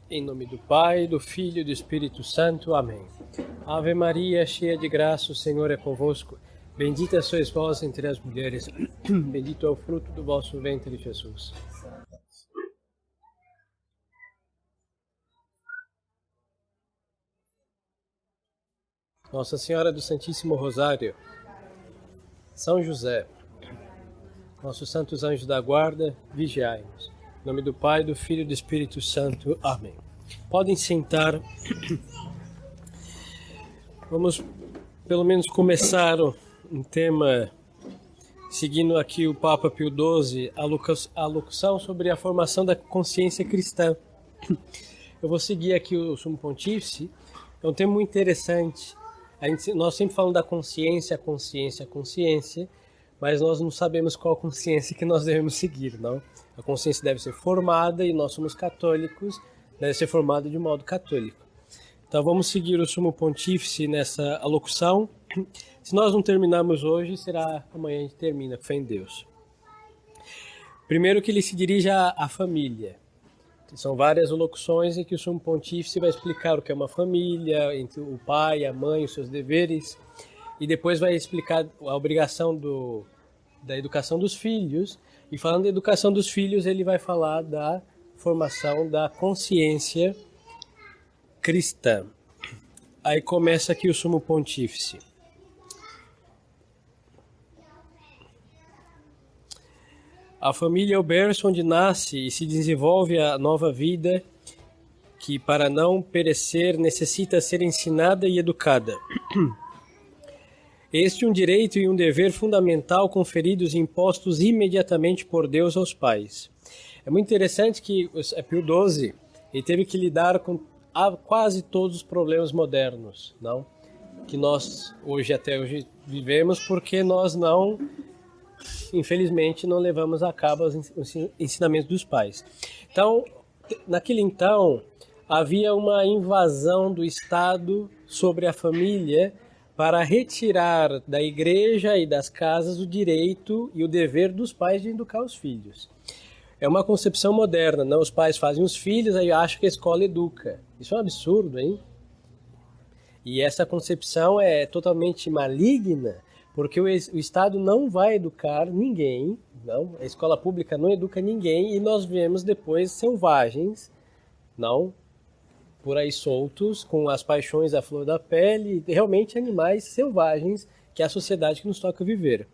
Em nome do Pai, do Filho e do Espírito Santo. Amém. Ave Maria, cheia de graça, o Senhor é convosco. Bendita sois vós entre as mulheres. Bendito é o fruto do vosso ventre, Jesus. Nossa Senhora do Santíssimo Rosário, São José, nossos santos anjos da guarda, vigiai-nos. Em nome do Pai, do Filho e do Espírito Santo. Amém. Podem sentar. Vamos, pelo menos, começar um tema, seguindo aqui o Papa Pio XII, a locução sobre a formação da consciência cristã. Eu vou seguir aqui o Sumo Pontífice. É um tema muito interessante. Nós sempre falamos da consciência, mas nós não sabemos qual consciência que nós devemos seguir, não? A consciência deve ser formada e nós somos católicos, deve ser formada de modo católico. Então vamos seguir o Sumo Pontífice nessa alocução. Se nós não terminarmos hoje, será amanhã a gente termina, fé em Deus. Primeiro que ele se dirige à família. São várias alocuções em que o Sumo Pontífice vai explicar o que é uma família, entre o pai, a mãe, os seus deveres, e depois vai explicar a obrigação da educação dos filhos. E falando da educação dos filhos, ele vai falar da formação da consciência cristã. Aí começa aqui o Sumo Pontífice. A família é o berço onde nasce e se desenvolve a nova vida que, para não perecer, necessita ser ensinada e educada. Este é um direito e um dever fundamental conferidos e impostos imediatamente por Deus aos pais. É muito interessante que Pio XII ele teve que lidar com quase todos os problemas modernos, não? Que nós até hoje vivemos, porque nós não, infelizmente, não levamos a cabo os ensinamentos dos pais. Então, havia uma invasão do Estado sobre a família para retirar da igreja e das casas o direito e o dever dos pais de educar os filhos. É uma concepção moderna, não? Os pais fazem os filhos, aí acham que a escola educa. Isso é um absurdo, hein? E essa concepção é totalmente maligna, porque o Estado não vai educar ninguém, não? A escola pública não educa ninguém, e nós vemos depois selvagens, não? Por aí soltos, com as paixões à flor da pele, realmente animais selvagens, que é a sociedade que nos toca viver.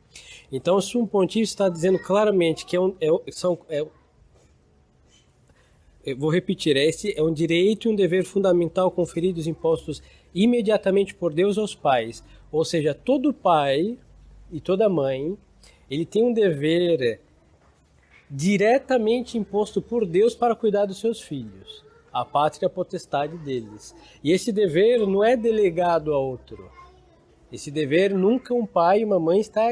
Então o Sumo Pontífice está dizendo claramente que eu vou repetir, esse é um direito e um dever fundamental conferidos e impostos imediatamente por Deus aos pais. Ou seja, todo pai e toda mãe, ele tem um dever diretamente imposto por Deus para cuidar dos seus filhos. A pátria é a potestade deles. E esse dever não é delegado a outro. Esse dever nunca um pai e uma mãe está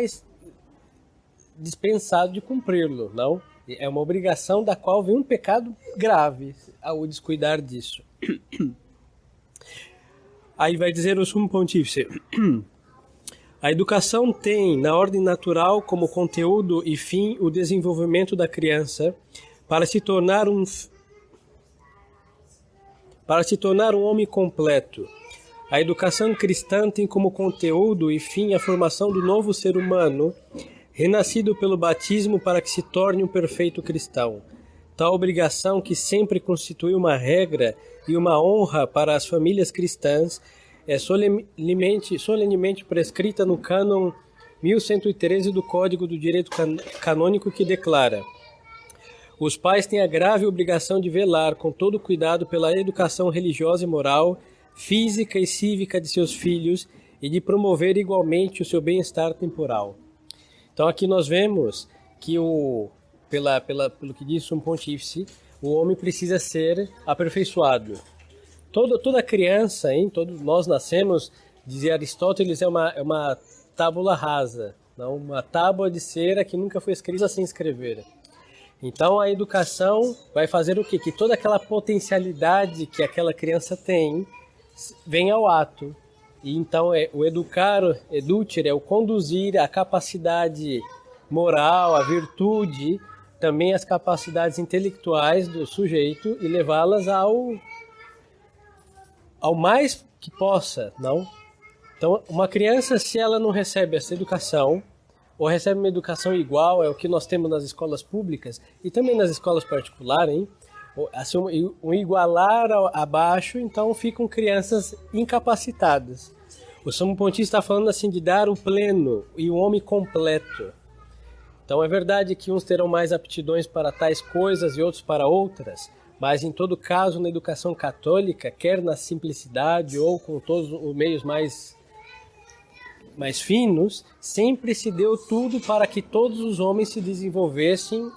dispensado de cumpri-lo, não? É uma obrigação da qual vem um pecado grave ao descuidar disso. Aí vai dizer o Sumo Pontífice: a educação tem, na ordem natural, como conteúdo e fim o desenvolvimento da criança para se tornar um homem completo. A educação cristã tem como conteúdo e fim a formação do novo ser humano, renascido pelo batismo para que se torne um perfeito cristão. Tal obrigação, que sempre constitui uma regra e uma honra para as famílias cristãs, é solenemente prescrita no cânon 1113 do Código do Direito Canônico, que declara: os pais têm a grave obrigação de velar com todo cuidado pela educação religiosa e moral, física e cívica de seus filhos e de promover igualmente o seu bem-estar temporal. Então aqui nós vemos que pelo que diz o Sumo Pontífice, o homem precisa ser aperfeiçoado. Toda criança, todos nós nascemos, dizia Aristóteles, é uma tábula rasa, não? Uma tábua de cera que nunca foi escrita sem escrever. Então a educação vai fazer o quê? Que toda aquela potencialidade que aquela criança tem venha ao ato. E então o educere, é o conduzir a capacidade moral, a virtude, também as capacidades intelectuais do sujeito e levá-las ao ao mais que possa, não? Então, uma criança, se ela não recebe essa educação, ou recebe uma educação igual, é o que nós temos nas escolas públicas e também nas escolas particulares, hein? Assim, um igualar abaixo, então ficam crianças incapacitadas. O Sumo Pontífice está falando assim de dar o pleno e o homem completo. Então é verdade que uns terão mais aptidões para tais coisas e outros para outras, mas em todo caso na educação católica, quer na simplicidade ou com todos os meios mais finos, sempre se deu tudo para que todos os homens se desenvolvessem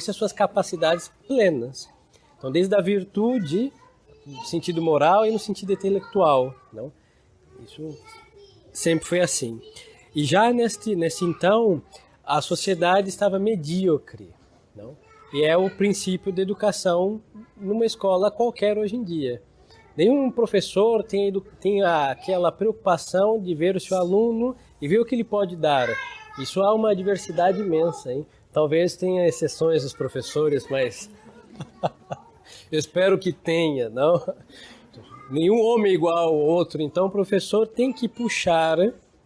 as suas capacidades plenas. Então, desde a virtude, no sentido moral e no sentido intelectual, não? Isso sempre foi assim. E já nesse então, a sociedade estava medíocre, não? E é o princípio da educação numa escola qualquer hoje em dia. Nenhum professor tem aquela preocupação de ver o seu aluno e ver o que ele pode dar. Isso há uma diversidade imensa, hein? Talvez tenha exceções dos professores, mas eu espero que tenha, não? Nenhum homem é igual ao outro, então o professor tem que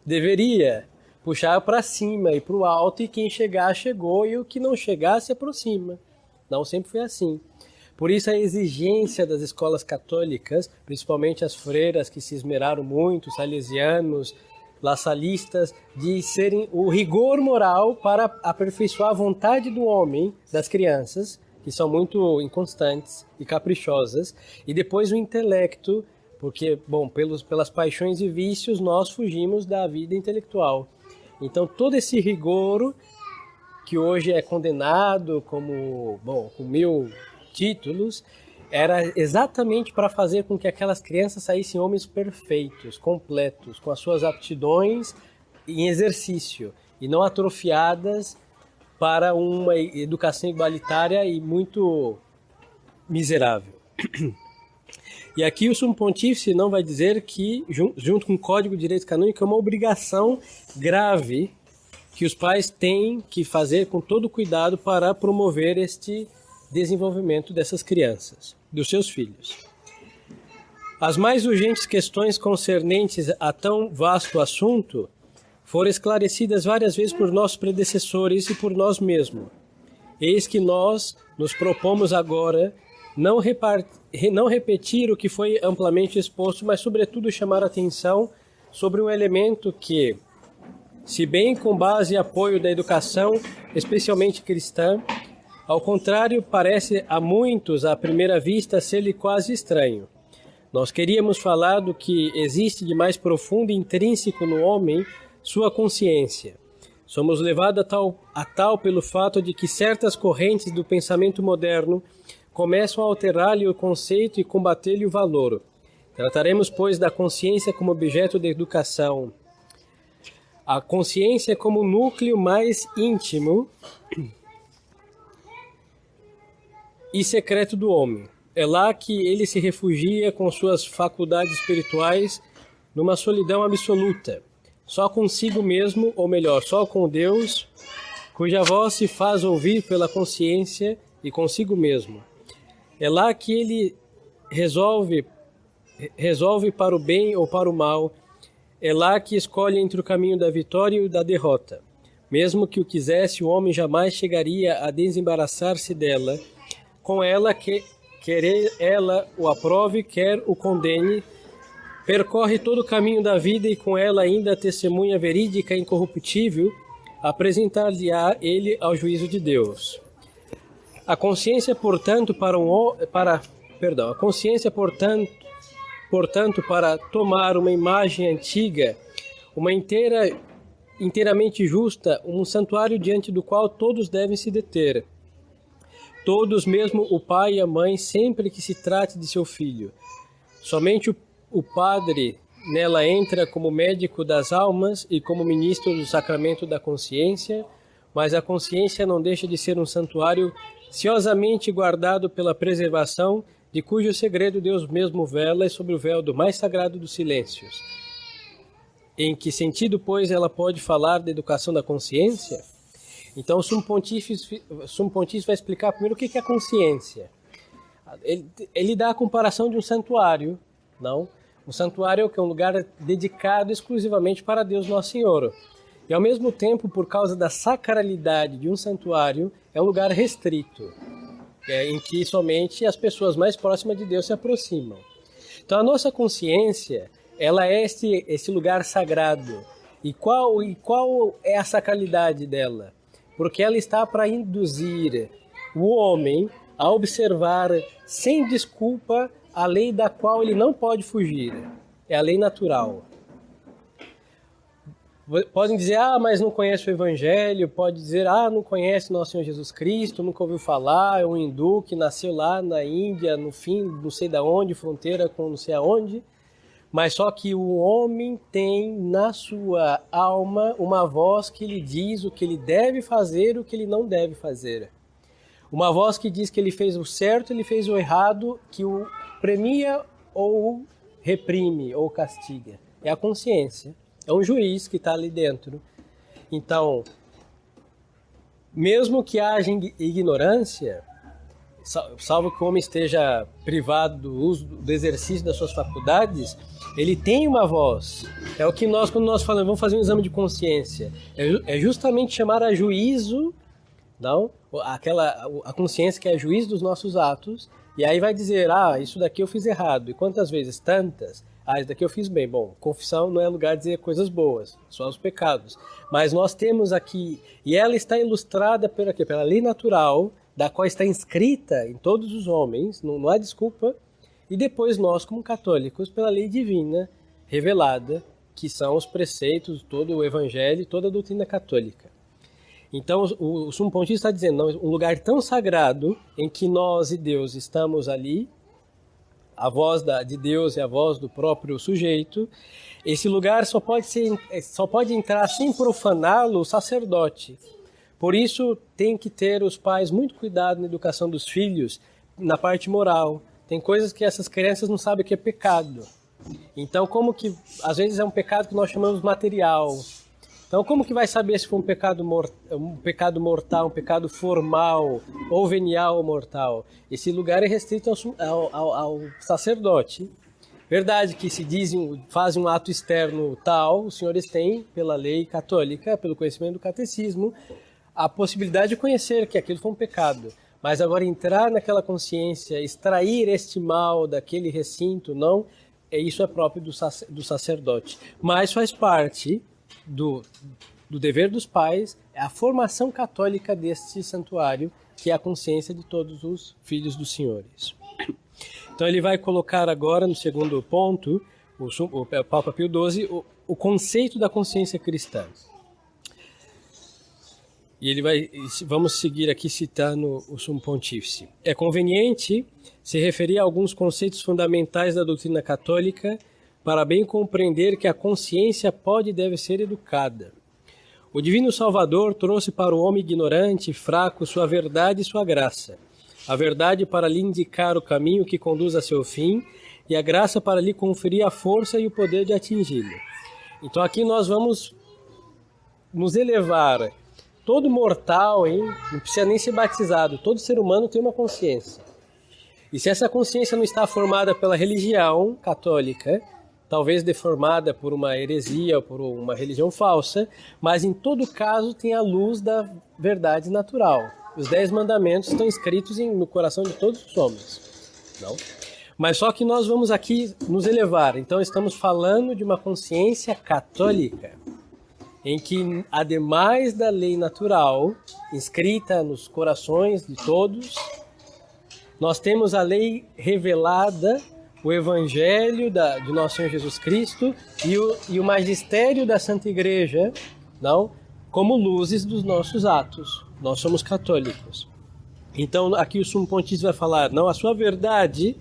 deveria puxar para cima e para o alto, e quem chegar, chegou, e o que não chegar, se aproxima. Não sempre foi assim. Por isso a exigência das escolas católicas, principalmente as freiras que se esmeraram muito, os salesianos, lassalistas, de serem o rigor moral para aperfeiçoar a vontade do homem, das crianças, que são muito inconstantes e caprichosas, e depois o intelecto, porque, bom, pelas paixões e vícios nós fugimos da vida intelectual. Então todo esse rigor, que hoje é condenado como, bom, com 1000 títulos, era exatamente para fazer com que aquelas crianças saíssem homens perfeitos, completos, com as suas aptidões em exercício, e não atrofiadas para uma educação igualitária e muito miserável. E aqui o Sumo Pontífice não vai dizer que, junto com o Código de Direito Canônico, é uma obrigação grave que os pais têm que fazer com todo cuidado para promover este desenvolvimento dessas crianças, dos seus filhos. As mais urgentes questões concernentes a tão vasto assunto foram esclarecidas várias vezes por nossos predecessores e por nós mesmos. Eis que nós nos propomos agora não repetir o que foi amplamente exposto, mas sobretudo chamar a atenção sobre um elemento que, se bem com base e apoio da educação, especialmente cristã, ao contrário, parece a muitos, à primeira vista, ser-lhe quase estranho. Nós queríamos falar do que existe de mais profundo e intrínseco no homem, sua consciência. Somos levados a tal pelo fato de que certas correntes do pensamento moderno começam a alterar-lhe o conceito e combater-lhe o valor. Trataremos, pois, da consciência como objeto da educação. A consciência como núcleo mais íntimo e secreto do homem. É lá que ele se refugia com suas faculdades espirituais numa solidão absoluta, só consigo mesmo, ou melhor, só com Deus, cuja voz se faz ouvir pela consciência e consigo mesmo. É lá que ele resolve para o bem ou para o mal. É lá que escolhe entre o caminho da vitória e o da derrota. Mesmo que o quisesse, o homem jamais chegaria a desembaraçar-se dela. Com ela, quer ela o aprove, quer o condene, percorre todo o caminho da vida e com ela ainda a testemunha verídica e incorruptível, apresentar-lhe-á ele ao juízo de Deus. A consciência, portanto, para tomar uma imagem antiga, uma inteiramente justa, um santuário diante do qual todos devem se deter. Todos, mesmo o pai e a mãe, sempre que se trate de seu filho. Somente o padre nela entra como médico das almas e como ministro do sacramento da consciência, mas a consciência não deixa de ser um santuário ciosamente guardado pela preservação, de cujo segredo Deus mesmo vela sobre o véu do mais sagrado dos silêncios. Em que sentido, pois, ela pode falar da educação da consciência? Então, o Sumo Pontífice vai explicar primeiro o que é a consciência. Ele dá a comparação de um santuário, não? O santuário é o que? Um lugar dedicado exclusivamente para Deus Nosso Senhor. E ao mesmo tempo, por causa da sacralidade de um santuário, é um lugar restrito, em que somente as pessoas mais próximas de Deus se aproximam. Então a nossa consciência, ela é esse lugar sagrado. E qual é a sacralidade dela? Porque ela está para induzir o homem a observar sem desculpa a lei da qual ele não pode fugir. É a lei natural. Podem dizer, mas não conhece o Evangelho. Pode dizer, não conhece Nosso Senhor Jesus Cristo, nunca ouviu falar, é um hindu que nasceu lá na Índia, no fim, não sei de onde, fronteira com não sei aonde. Mas só que o homem tem na sua alma uma voz que lhe diz o que ele deve fazer e o que ele não deve fazer. Uma voz que diz que ele fez o certo, ele fez o errado, que o premia ou reprime ou castiga. É a consciência. É um juiz que está ali dentro. Então, mesmo que haja ignorância, salvo que o homem esteja privado do uso, do exercício das suas faculdades, ele tem uma voz. É o que nós, quando nós falamos, vamos fazer um exame de consciência, é justamente chamar a juízo, não? A consciência que é juiz dos nossos atos, e aí vai dizer, isso daqui eu fiz errado. E quantas vezes? Tantas. Isso daqui eu fiz bem. Bom, confissão não é lugar de dizer coisas boas, só os pecados. Mas nós temos aqui, e ela está ilustrada pela lei natural, da qual está inscrita em todos os homens, não há desculpa, e depois nós, como católicos, pela lei divina revelada, que são os preceitos, todo o Evangelho e toda a doutrina católica. Então, o Sumo Pontífice está dizendo, não, um lugar tão sagrado em que nós e Deus estamos ali, a voz de Deus é a voz do próprio sujeito, esse lugar só pode entrar sem profaná-lo o sacerdote. Por isso, tem que ter os pais muito cuidado na educação dos filhos, na parte moral. Tem coisas que essas crianças não sabem que é pecado. Então, como que, às vezes é um pecado que nós chamamos material. Então, como que vai saber se foi um pecado mortal, um pecado formal, ou venial ou mortal? Esse lugar é restrito ao sacerdote. Verdade que se fazem um ato externo tal, os senhores têm, pela lei católica, pelo conhecimento do catecismo, a possibilidade de conhecer que aquilo foi um pecado. Mas agora entrar naquela consciência, extrair este mal daquele recinto, não, isso é próprio do sacerdote. Mas faz parte do dever dos pais, é a formação católica deste santuário, que é a consciência de todos os filhos dos senhores. Então ele vai colocar agora, no segundo ponto, o Papa Pio XII, o conceito da consciência cristã. E vamos seguir aqui citando o Sumo Pontífice. É conveniente se referir a alguns conceitos fundamentais da doutrina católica para bem compreender que a consciência pode e deve ser educada. O Divino Salvador trouxe para o homem ignorante e fraco sua verdade e sua graça. A verdade para lhe indicar o caminho que conduz a seu fim e a graça para lhe conferir a força e o poder de atingi-lo. Então aqui nós vamos nos elevar. Todo mortal, não precisa nem ser batizado, todo ser humano tem uma consciência. E se essa consciência não está formada pela religião católica, talvez deformada por uma heresia ou por uma religião falsa, mas em todo caso tem a luz da verdade natural. Os 10 mandamentos estão escritos no coração de todos os homens. Não? Mas só que nós vamos aqui nos elevar. Então estamos falando de uma consciência católica, em que, ademais da lei natural, inscrita nos corações de todos, nós temos a lei revelada, o Evangelho de Nosso Senhor Jesus Cristo e o magistério da Santa Igreja, não? Como luzes dos nossos atos. Nós somos católicos. Então, aqui o Sumo Pontífice vai falar, não, a sua verdade,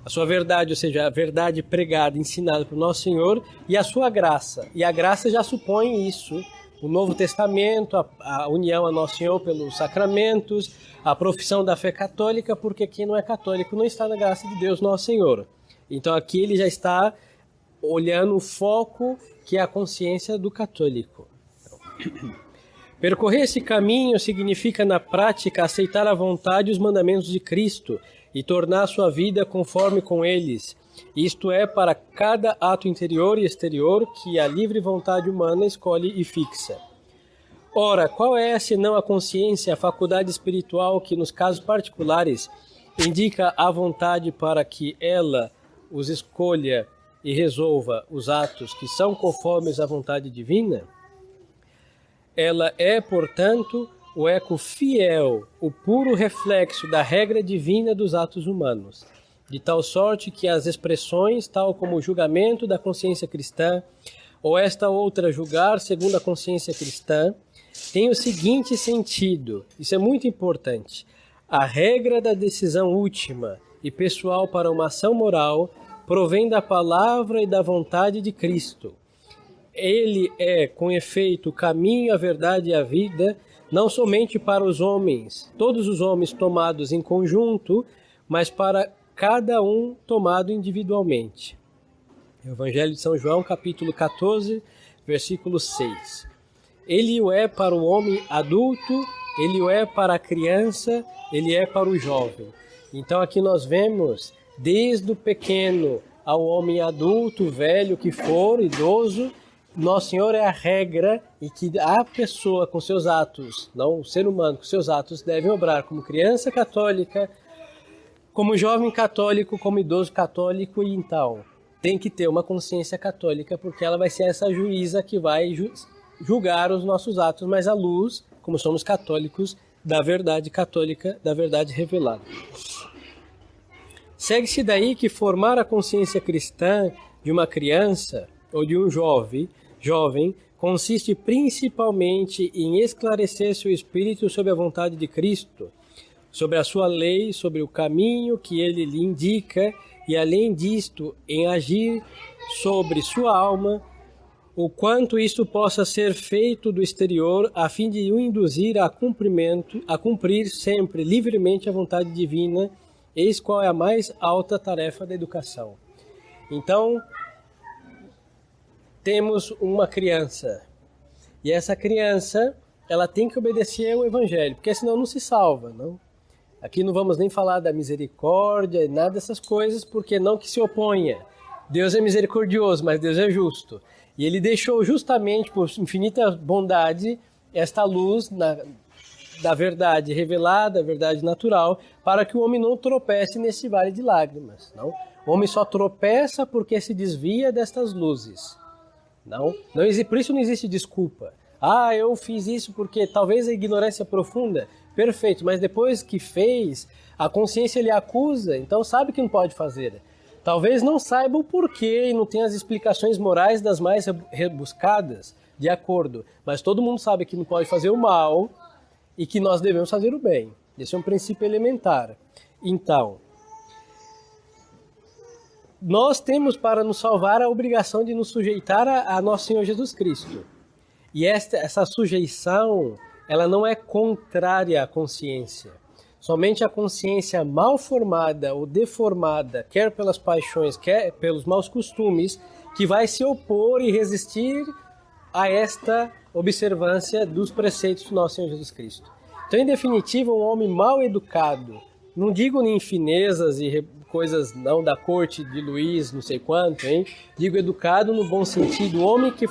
ou seja, a verdade pregada, ensinada por Nosso Senhor, e a sua graça. E a graça já supõe isso, o Novo Testamento, a união a Nosso Senhor pelos sacramentos, a profissão da fé católica, porque quem não é católico não está na graça de Deus Nosso Senhor. Então aqui ele já está olhando o foco que é a consciência do católico. Percorrer esse caminho significa, na prática, aceitar a vontade e os mandamentos de Cristo e tornar sua vida conforme com eles, isto é, para cada ato interior e exterior que a livre vontade humana escolhe e fixa. Ora, qual é, senão a consciência, a faculdade espiritual que, nos casos particulares, indica a vontade para que ela os escolha e resolva os atos que são conformes à vontade divina? Ela é, portanto, o eco fiel, o puro reflexo da regra divina dos atos humanos, de tal sorte que as expressões, tal como o julgamento da consciência cristã, ou esta outra julgar segundo a consciência cristã, tem o seguinte sentido, isso é muito importante: a regra da decisão última e pessoal para uma ação moral provém da palavra e da vontade de Cristo. Ele é, com efeito, o caminho, a verdade e a vida, não somente para os homens, todos os homens tomados em conjunto, mas para cada um tomado individualmente. Evangelho de São João, capítulo 14, versículo 6. Ele o é para o homem adulto, ele o é para a criança, ele é para o jovem. Então aqui nós vemos, desde o pequeno ao homem adulto, velho que for, idoso, Nosso Senhor é a regra e que a pessoa com seus atos, não o ser humano com seus atos, deve obrar como criança católica, como jovem católico, como idoso católico, e então tem que ter uma consciência católica, porque ela vai ser essa juíza que vai julgar os nossos atos, mas à luz, como somos católicos, da verdade católica, da verdade revelada. Segue-se daí que formar a consciência cristã de uma criança ou de um jovem consiste principalmente em esclarecer seu espírito sobre a vontade de Cristo, sobre a sua lei, sobre o caminho que ele lhe indica, e além disto, em agir sobre sua alma, o quanto isto possa ser feito do exterior, a fim de o induzir a cumprir sempre livremente a vontade divina, eis qual é a mais alta tarefa da educação. Então, temos uma criança, e essa criança, ela tem que obedecer ao Evangelho, porque senão não se salva, não? Aqui não vamos nem falar da misericórdia, nada dessas coisas, porque não que se oponha. Deus é misericordioso, mas Deus é justo. E Ele deixou justamente, por infinita bondade, esta luz da verdade revelada, a verdade natural, para que o homem não tropece nesse vale de lágrimas. Não? O homem só tropeça porque se desvia destas luzes. Não, por isso não existe desculpa. Ah, eu fiz isso porque talvez a ignorância profunda. Perfeito, mas depois que fez, a consciência lhe acusa, então sabe que não pode fazer. Talvez não saiba o porquê e não tenha as explicações morais das mais rebuscadas, de acordo. Mas todo mundo sabe que não pode fazer o mal e que nós devemos fazer o bem. Esse é um princípio elementar. Então, nós temos para nos salvar a obrigação de nos sujeitar a nosso Senhor Jesus Cristo. E essa sujeição, ela não é contrária à consciência. Somente a consciência mal formada ou deformada, quer pelas paixões, quer pelos maus costumes, que vai se opor e resistir a esta observância dos preceitos do nosso Senhor Jesus Cristo. Então, em definitiva, um homem mal educado, não digo nem finezas e coisas não da corte de Luís, não sei quanto, hein? Digo educado no bom sentido, homem que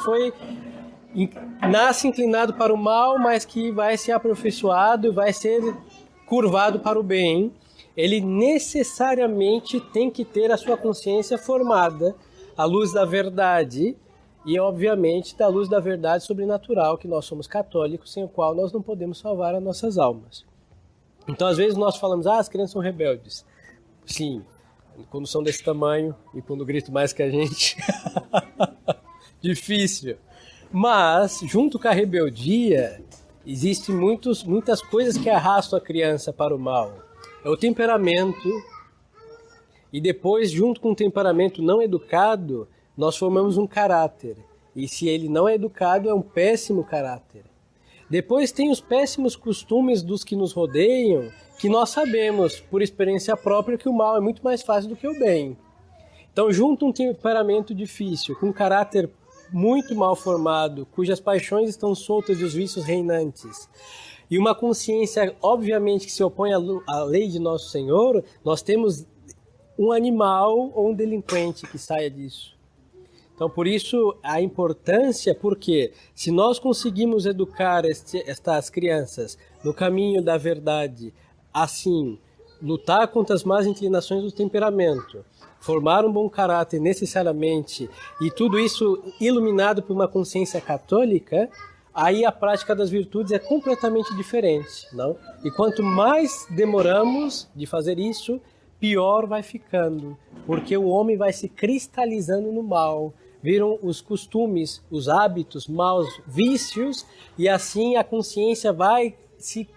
nasce inclinado para o mal, mas que vai ser aperfeiçoado e vai ser curvado para o bem. Ele necessariamente tem que ter a sua consciência formada à luz da verdade e, obviamente, da luz da verdade sobrenatural, que nós somos católicos, sem o qual nós não podemos salvar as nossas almas. Então, às vezes, nós falamos, as crianças são rebeldes. Sim, quando são desse tamanho e quando gritam mais que a gente. Difícil. Mas, junto com a rebeldia, existem muitas coisas que arrastam a criança para o mal. É o temperamento. E depois, junto com o temperamento não educado, nós formamos um caráter. E se ele não é educado, é um péssimo caráter. Depois tem os péssimos costumes dos que nos rodeiam, que nós sabemos, por experiência própria, que o mal é muito mais fácil do que o bem. Então, junto um temperamento difícil, com um caráter muito mal formado, cujas paixões estão soltas e os vícios reinantes, E uma consciência, obviamente, que se opõe à lei de Nosso Senhor, nós temos um animal ou um delinquente que saia disso. Então, por isso, a importância, porque se nós conseguimos educar estas crianças no caminho da verdade, assim, lutar contra as más inclinações do temperamento, formar um bom caráter necessariamente, e tudo isso iluminado por uma consciência católica, aí a prática das virtudes é completamente diferente, não? E quanto mais demoramos de fazer isso, pior vai ficando, porque o homem vai se cristalizando no mal, viram os costumes, os hábitos maus, vícios, e assim a consciência vai se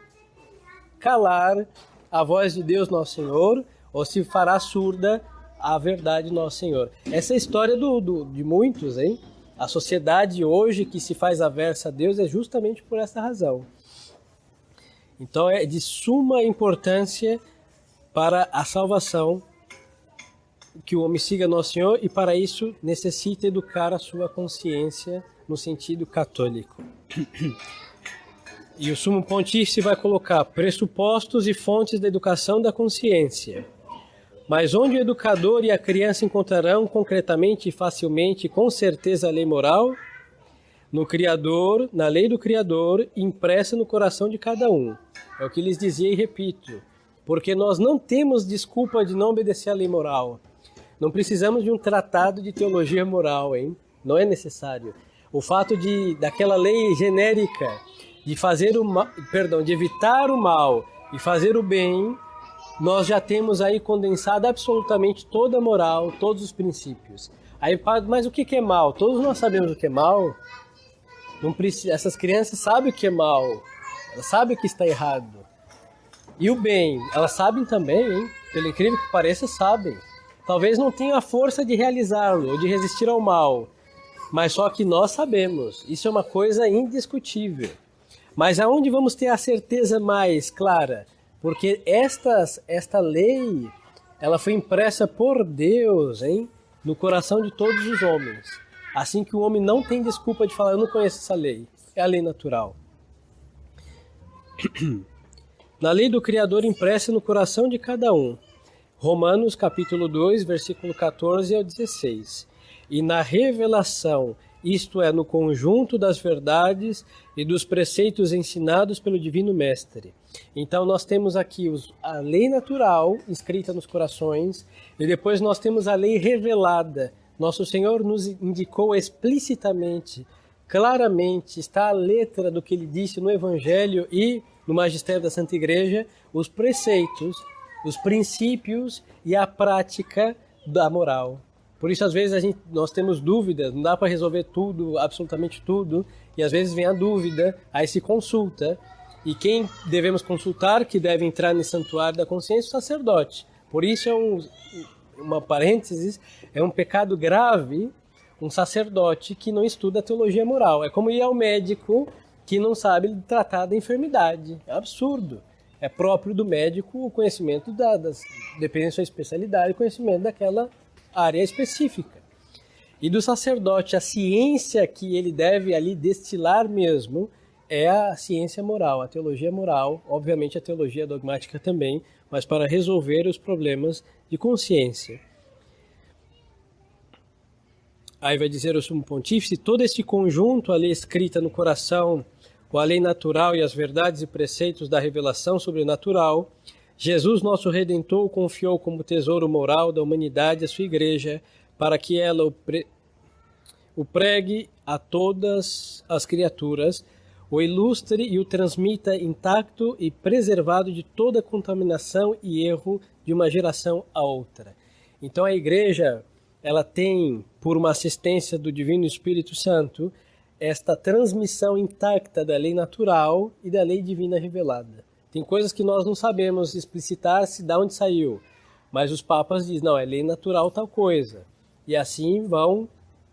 calar a voz de Deus Nosso Senhor, ou se fará surda a verdade Nosso Senhor. Essa é a história de muitos, hein? A sociedade hoje que se faz aversa a Deus é justamente por essa razão. Então é de suma importância para a salvação que o homem siga Nosso Senhor, e para isso necessita educar a sua consciência no sentido católico. E o Sumo Pontífice vai colocar pressupostos e fontes da educação da consciência. Mas onde o educador e a criança encontrarão concretamente e facilmente, com certeza, a lei moral? No Criador, na lei do Criador, impressa no coração de cada um. É o que lhes dizia e repito. Porque nós não temos desculpa de não obedecer à lei moral. Não precisamos de um tratado de teologia moral, hein? Não é necessário. O fato daquela lei genérica de fazer o mal, de evitar o mal e fazer o bem, nós já temos aí condensado absolutamente toda a moral, todos os princípios. Aí, mas o que é mal? Todos nós sabemos o que é mal. Não precisa, essas crianças sabem o que é mal, elas sabem o que está errado. E o bem, elas sabem também, hein? Pelo incrível que pareça, sabem. Talvez não tenham a força de realizá-lo ou de resistir ao mal, mas só que nós sabemos. Isso é uma coisa indiscutível. Mas aonde vamos ter a certeza mais clara? Porque esta lei, ela foi impressa por Deus, hein, no coração de todos os homens. Assim que o homem não tem desculpa de falar, eu não conheço essa lei. É a lei natural. Na lei do Criador impressa no coração de cada um. Romanos capítulo 2, versículo 14 ao 16. E na revelação, isto é, no conjunto das verdades e dos preceitos ensinados pelo Divino Mestre. Então nós temos aqui a lei natural escrita nos corações, e depois nós temos a lei revelada. Nosso Senhor nos indicou explicitamente, claramente, está a letra do que Ele disse no Evangelho e no Magistério da Santa Igreja, os preceitos, os princípios e a prática da moral. Por isso, às vezes, nós temos dúvidas, não dá para resolver tudo, absolutamente tudo, e às vezes vem a dúvida, aí se consulta, e quem devemos consultar, que deve entrar nesse santuário da consciência, é o sacerdote. Por isso, uma parênteses, é um pecado grave um sacerdote que não estuda a teologia moral. É como ir ao médico que não sabe tratar da enfermidade. É absurdo. É próprio do médico o conhecimento dependendo da sua especialidade, o conhecimento daquela área específica. E do sacerdote, a ciência que ele deve ali destilar mesmo é a ciência moral, a teologia moral, obviamente a teologia dogmática também, mas para resolver os problemas de consciência. Aí vai dizer o Sumo Pontífice, todo este conjunto, a lei escrita no coração, com a lei natural e as verdades e preceitos da revelação sobrenatural, Jesus, nosso Redentor, confiou como tesouro moral da humanidade a sua Igreja, para que ela o pregue a todas as criaturas, o ilustre e o transmita intacto e preservado de toda contaminação e erro de uma geração a outra. Então a Igreja, ela tem, por uma assistência do Divino Espírito Santo, esta transmissão intacta da lei natural e da lei divina revelada. Tem coisas que nós não sabemos explicitar se de onde saiu, mas os papas dizem, não, é lei natural tal coisa. E assim vão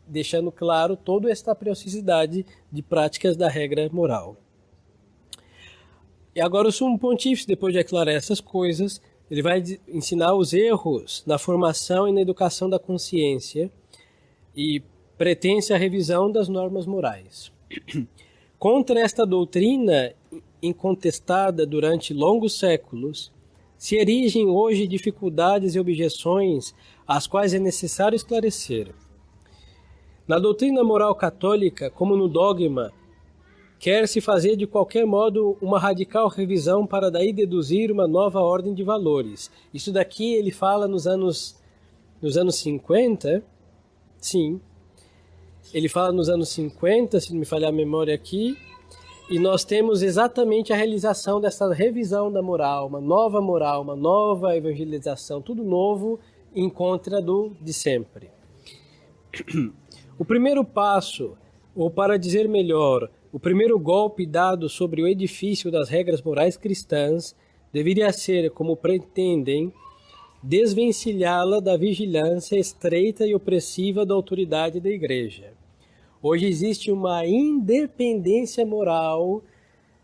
deixando claro toda esta preciosidade de práticas da regra moral. E agora o Sumo Pontífice, depois de aclarar essas coisas, ele vai ensinar os erros na formação e na educação da consciência e pretende a revisão das normas morais. Contra esta doutrina incontestada durante longos séculos, se erigem hoje dificuldades e objeções às quais é necessário esclarecer. Na doutrina moral católica, como no dogma, quer-se fazer de qualquer modo uma radical revisão para daí deduzir uma nova ordem de valores. Isso daqui ele fala nos anos 50, sim. Ele fala nos anos 50, se não me falhar a memória aqui, e nós temos exatamente a realização dessa revisão da moral, uma nova evangelização, tudo novo em contra do de sempre. O primeiro passo, ou para dizer melhor, o primeiro golpe dado sobre o edifício das regras morais cristãs deveria ser, como pretendem, desvencilhá-la da vigilância estreita e opressiva da autoridade da Igreja. Hoje existe uma independência moral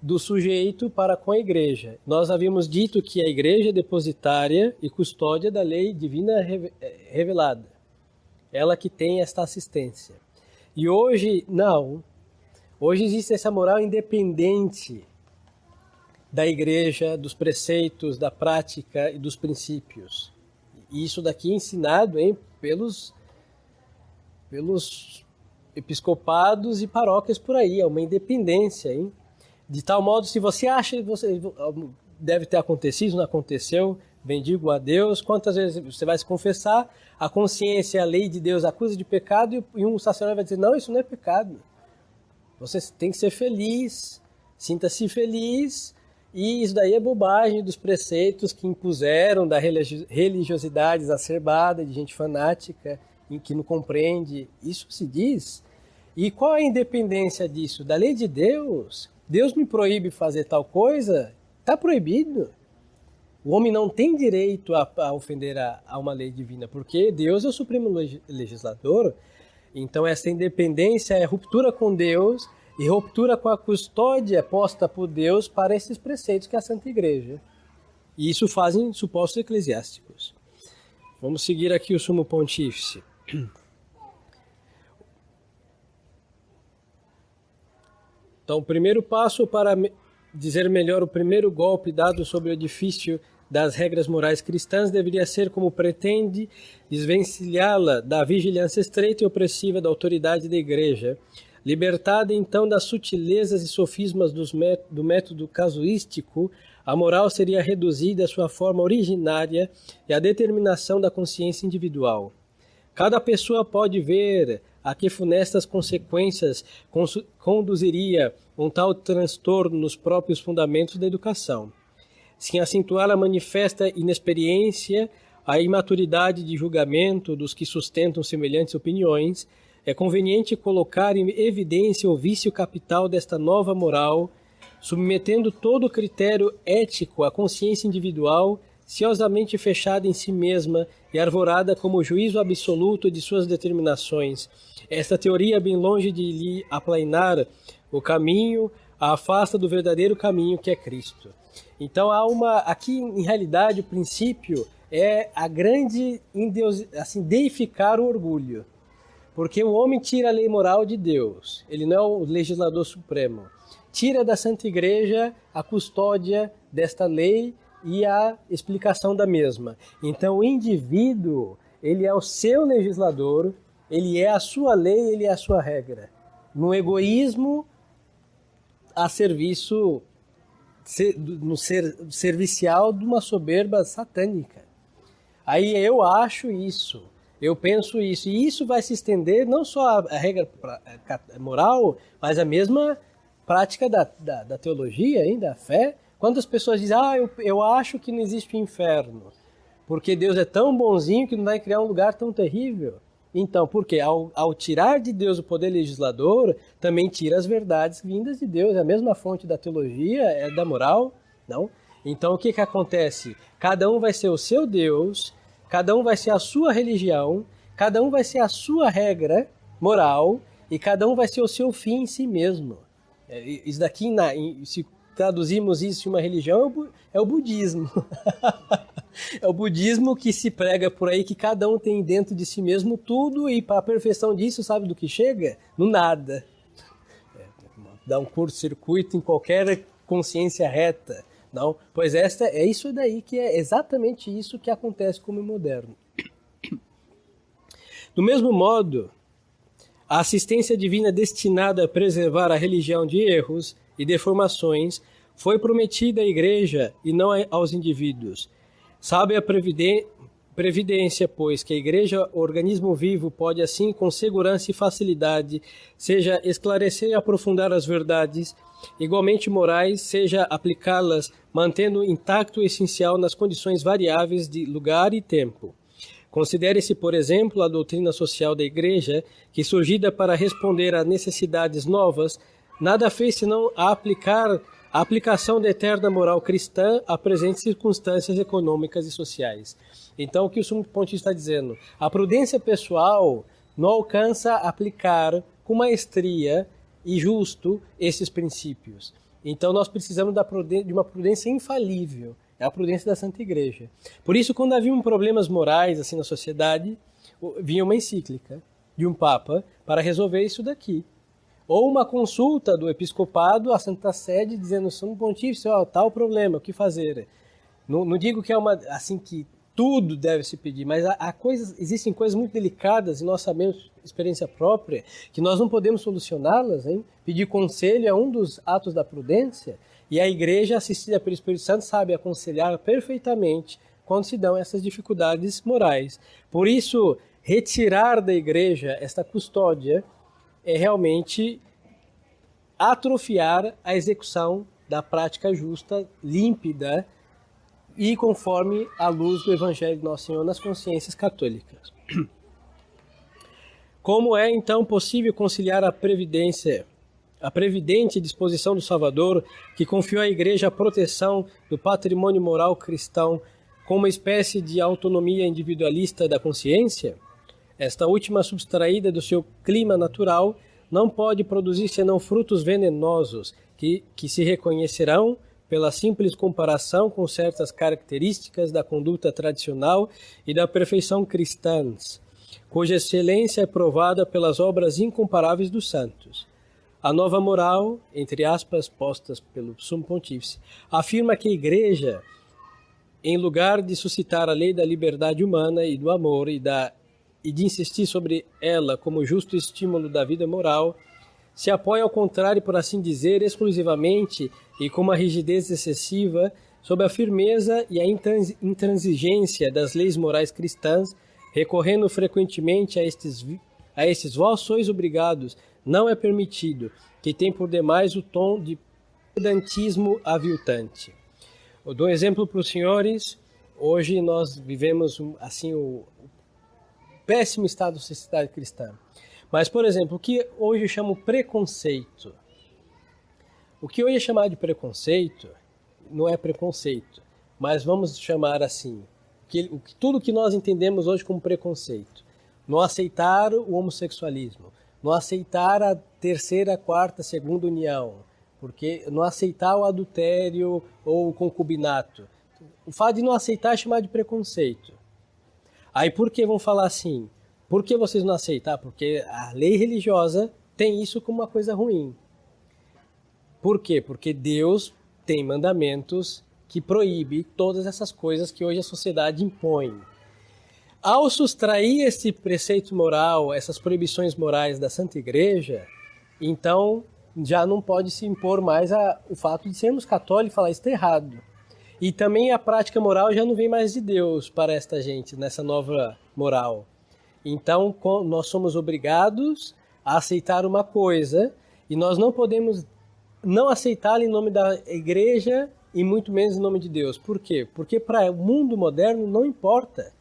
do sujeito para com a Igreja. Nós havíamos dito que a Igreja é depositária e custódia da lei divina revelada. Ela que tem esta assistência. E hoje, não. Hoje existe essa moral independente da Igreja, dos preceitos, da prática e dos princípios. E isso daqui é ensinado pelos episcopados e paróquias por aí, é uma independência, de tal modo, se você acha que você deve ter acontecido, não aconteceu, bendigo a Deus, quantas vezes você vai se confessar, a consciência, a lei de Deus acusa de pecado e um sacerdote vai dizer, não, isso não é pecado, você tem que ser feliz, sinta-se feliz, e isso daí é bobagem dos preceitos que impuseram da religiosidade exacerbada, de gente fanática, que não compreende, isso se diz. E qual é a independência disso? Da lei de Deus? Deus me proíbe fazer tal coisa? Está proibido. O homem não tem direito a ofender a uma lei divina, porque Deus é o supremo legislador. Então essa independência é ruptura com Deus e ruptura com a custódia posta por Deus para esses preceitos que é a Santa Igreja. E isso fazem supostos eclesiásticos. Vamos seguir aqui o Sumo Pontífice. Então, o primeiro passo para dizer melhor o primeiro golpe dado sobre o edifício das regras morais cristãs deveria ser, como pretende, desvencilhá-la da vigilância estreita e opressiva da autoridade da Igreja. Libertada, então, das sutilezas e sofismas do método casuístico, a moral seria reduzida à sua forma originária e à determinação da consciência individual. Cada pessoa pode ver a que funestas consequências conduziria um tal transtorno nos próprios fundamentos da educação. Sem acentuar a manifesta inexperiência, a imaturidade de julgamento dos que sustentam semelhantes opiniões, é conveniente colocar em evidência o vício capital desta nova moral, submetendo todo o critério ético à consciência individual, ciosamente fechada em si mesma e arvorada como juízo absoluto de suas determinações. Esta teoria, bem longe de lhe aplainar o caminho, a afasta do verdadeiro caminho que é Cristo. Então aqui em realidade o princípio é a grande deificar o orgulho. Porque o homem tira a lei moral de Deus, ele não é o legislador supremo. Tira da Santa Igreja a custódia desta lei e a explicação da mesma. Então o indivíduo, ele é o seu legislador, ele é a sua lei, ele é a sua regra. No egoísmo, a serviço, no servicial de uma soberba satânica. Aí eu acho isso, eu penso isso, e isso vai se estender não só a regra moral, mas a mesma prática da teologia, da fé. Quantas pessoas dizem, eu acho que não existe inferno, porque Deus é tão bonzinho que não vai criar um lugar tão terrível. Então, por quê? Ao tirar de Deus o poder legislador, também tira as verdades vindas de Deus. É a mesma fonte da teologia, é da moral, não? Então, o que acontece? Cada um vai ser o seu Deus, cada um vai ser a sua religião, cada um vai ser a sua regra moral, e cada um vai ser o seu fim em si mesmo. Isso daqui, se traduzimos isso em uma religião, é o budismo. É o budismo que se prega por aí, que cada um tem dentro de si mesmo tudo, e para a perfeição disso, sabe do que chega? No nada. Dá um curto-circuito em qualquer consciência reta. Não, pois é isso daí que é exatamente isso que acontece com o moderno. Do mesmo modo, a assistência divina destinada a preservar a religião de erros e deformações foi prometida à Igreja e não aos indivíduos. Sabe a previdência, pois, que a Igreja, organismo vivo, pode assim, com segurança e facilidade, seja esclarecer e aprofundar as verdades, igualmente morais, seja aplicá-las, mantendo intacto o essencial nas condições variáveis de lugar e tempo. Considere-se, por exemplo, a doutrina social da Igreja, que, surgida para responder a necessidades novas, nada fez senão a aplicação da eterna moral cristã a presentes circunstâncias econômicas e sociais. Então, o que o Sumo Pontífice está dizendo? A prudência pessoal não alcança aplicar com maestria e justo esses princípios. Então, nós precisamos de uma prudência infalível. É a prudência da Santa Igreja. Por isso, quando haviam problemas morais assim na sociedade, vinha uma encíclica de um Papa para resolver isso daqui. Ou uma consulta do episcopado à Santa Sede dizendo, Sumo Pontífice, tal problema, o que fazer? Não digo que é uma assim que tudo deve se pedir, mas existem coisas muito delicadas e nós sabemos, experiência própria, que nós não podemos solucioná-las, hein? Pedir conselho é um dos atos da prudência. E a Igreja, assistida pelo Espírito Santo, sabe aconselhar perfeitamente quando se dão essas dificuldades morais. Por isso, retirar da Igreja esta custódia é realmente atrofiar a execução da prática justa, límpida e conforme a luz do Evangelho de Nosso Senhor nas consciências católicas. Como é, então, possível conciliar a previdente disposição do Salvador, que confiou à Igreja a proteção do patrimônio moral cristão com uma espécie de autonomia individualista da consciência? Esta última, subtraída do seu clima natural, não pode produzir senão frutos venenosos que se reconhecerão pela simples comparação com certas características da conduta tradicional e da perfeição cristãs, cuja excelência é provada pelas obras incomparáveis dos santos. A nova moral, entre aspas, postas pelo Sumo Pontífice, afirma que a Igreja, em lugar de suscitar a lei da liberdade humana e do amor e de insistir sobre ela como justo estímulo da vida moral, se apoia ao contrário, por assim dizer, exclusivamente e com uma rigidez excessiva sobre a firmeza e a intransigência das leis morais cristãs, recorrendo frequentemente a estes vós sois obrigados, não é permitido, que tem por demais o tom de pedantismo aviltante. Eu dou um exemplo para os senhores. Hoje nós vivemos assim o péssimo estado da sociedade cristã. Mas, por exemplo, o que hoje eu chamo preconceito? O que hoje é chamado de preconceito não é preconceito, mas vamos chamar assim, tudo que nós entendemos hoje como preconceito. Não aceitar o homossexualismo, não aceitar a terceira, quarta, segunda união, porque não aceitar o adultério ou o concubinato. O fato de não aceitar é chamado de preconceito. Aí por que vão falar assim? Por que vocês não aceitam? Porque a lei religiosa tem isso como uma coisa ruim. Por quê? Porque Deus tem mandamentos que proíbem todas essas coisas que hoje a sociedade impõe. Ao sustrair esse preceito moral, essas proibições morais da Santa Igreja, então já não pode se impor mais o fato de sermos católicos e falar isso está errado. E também a prática moral já não vem mais de Deus para esta gente, nessa nova moral. Então nós somos obrigados a aceitar uma coisa e nós não podemos não aceitá-la em nome da Igreja e muito menos em nome de Deus. Por quê? Porque para o mundo moderno não importa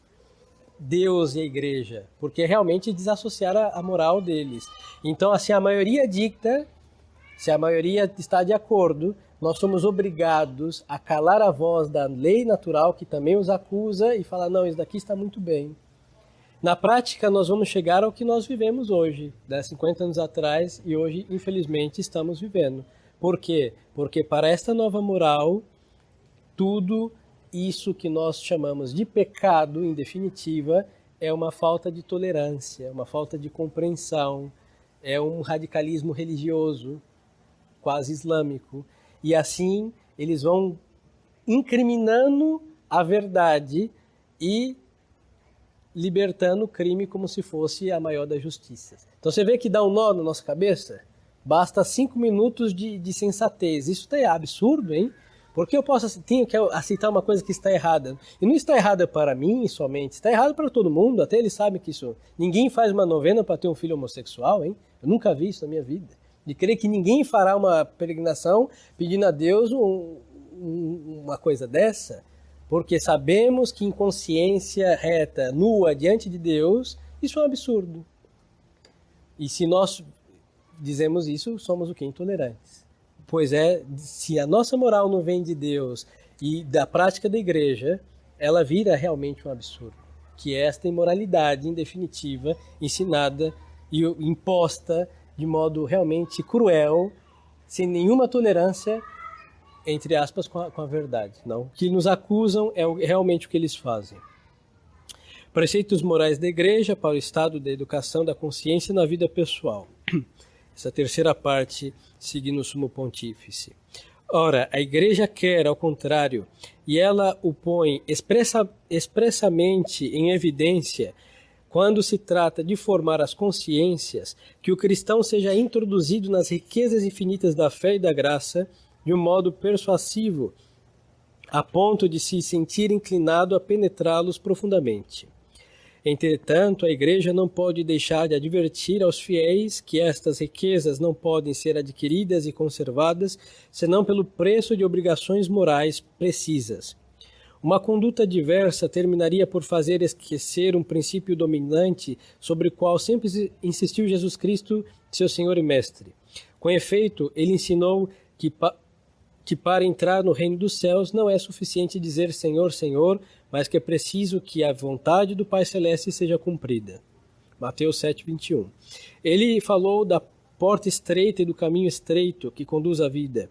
Deus e a Igreja, porque realmente desassociar a moral deles. Então, assim, a maioria dicta, se a maioria está de acordo, nós somos obrigados a calar a voz da lei natural que também os acusa e falar, não, isso daqui está muito bem. Na prática, nós vamos chegar ao que nós vivemos hoje, 50 anos atrás, e hoje, infelizmente, estamos vivendo. Por quê? Porque para esta nova moral, tudo isso que nós chamamos de pecado, em definitiva, é uma falta de tolerância, uma falta de compreensão, é um radicalismo religioso, quase islâmico. e assim eles vão incriminando a verdade e libertando o crime como se fosse a maior das justiças. Então você vê que dá um nó na nossa cabeça? Basta 5 minutos de sensatez. Isso é absurdo, hein? Porque tenho que aceitar uma coisa que está errada. E não está errada para mim somente, está errado para todo mundo. Até eles sabem que isso... Ninguém faz uma novena para ter um filho homossexual, hein? Eu nunca vi isso na minha vida. De crer que ninguém fará uma peregrinação pedindo a Deus uma coisa dessa, porque sabemos que em consciência reta, nua, diante de Deus, isso é um absurdo. E se nós dizemos isso, somos o quê? Intolerantes. Pois se a nossa moral não vem de Deus e da prática da igreja, ela vira realmente um absurdo. Que é esta imoralidade, em definitiva, ensinada e imposta de modo realmente cruel, sem nenhuma tolerância, entre aspas, com a verdade. Não? O que nos acusam é realmente o que eles fazem. Preceitos morais da igreja para o estado da educação da consciência na vida pessoal. Essa terceira parte, seguindo o Sumo Pontífice. Ora, a igreja quer, ao contrário, e ela o põe expressamente em evidência, quando se trata de formar as consciências, que o cristão seja introduzido nas riquezas infinitas da fé e da graça, de um modo persuasivo, a ponto de se sentir inclinado a penetrá-los profundamente. Entretanto, a Igreja não pode deixar de advertir aos fiéis que estas riquezas não podem ser adquiridas e conservadas senão pelo preço de obrigações morais precisas. Uma conduta diversa terminaria por fazer esquecer um princípio dominante sobre o qual sempre insistiu Jesus Cristo, seu Senhor e Mestre. Com efeito, ele ensinou que para entrar no reino dos céus não é suficiente dizer Senhor, Senhor, mas que é preciso que a vontade do Pai Celeste seja cumprida. Mateus 7:21. Ele falou da porta estreita e do caminho estreito que conduz à vida.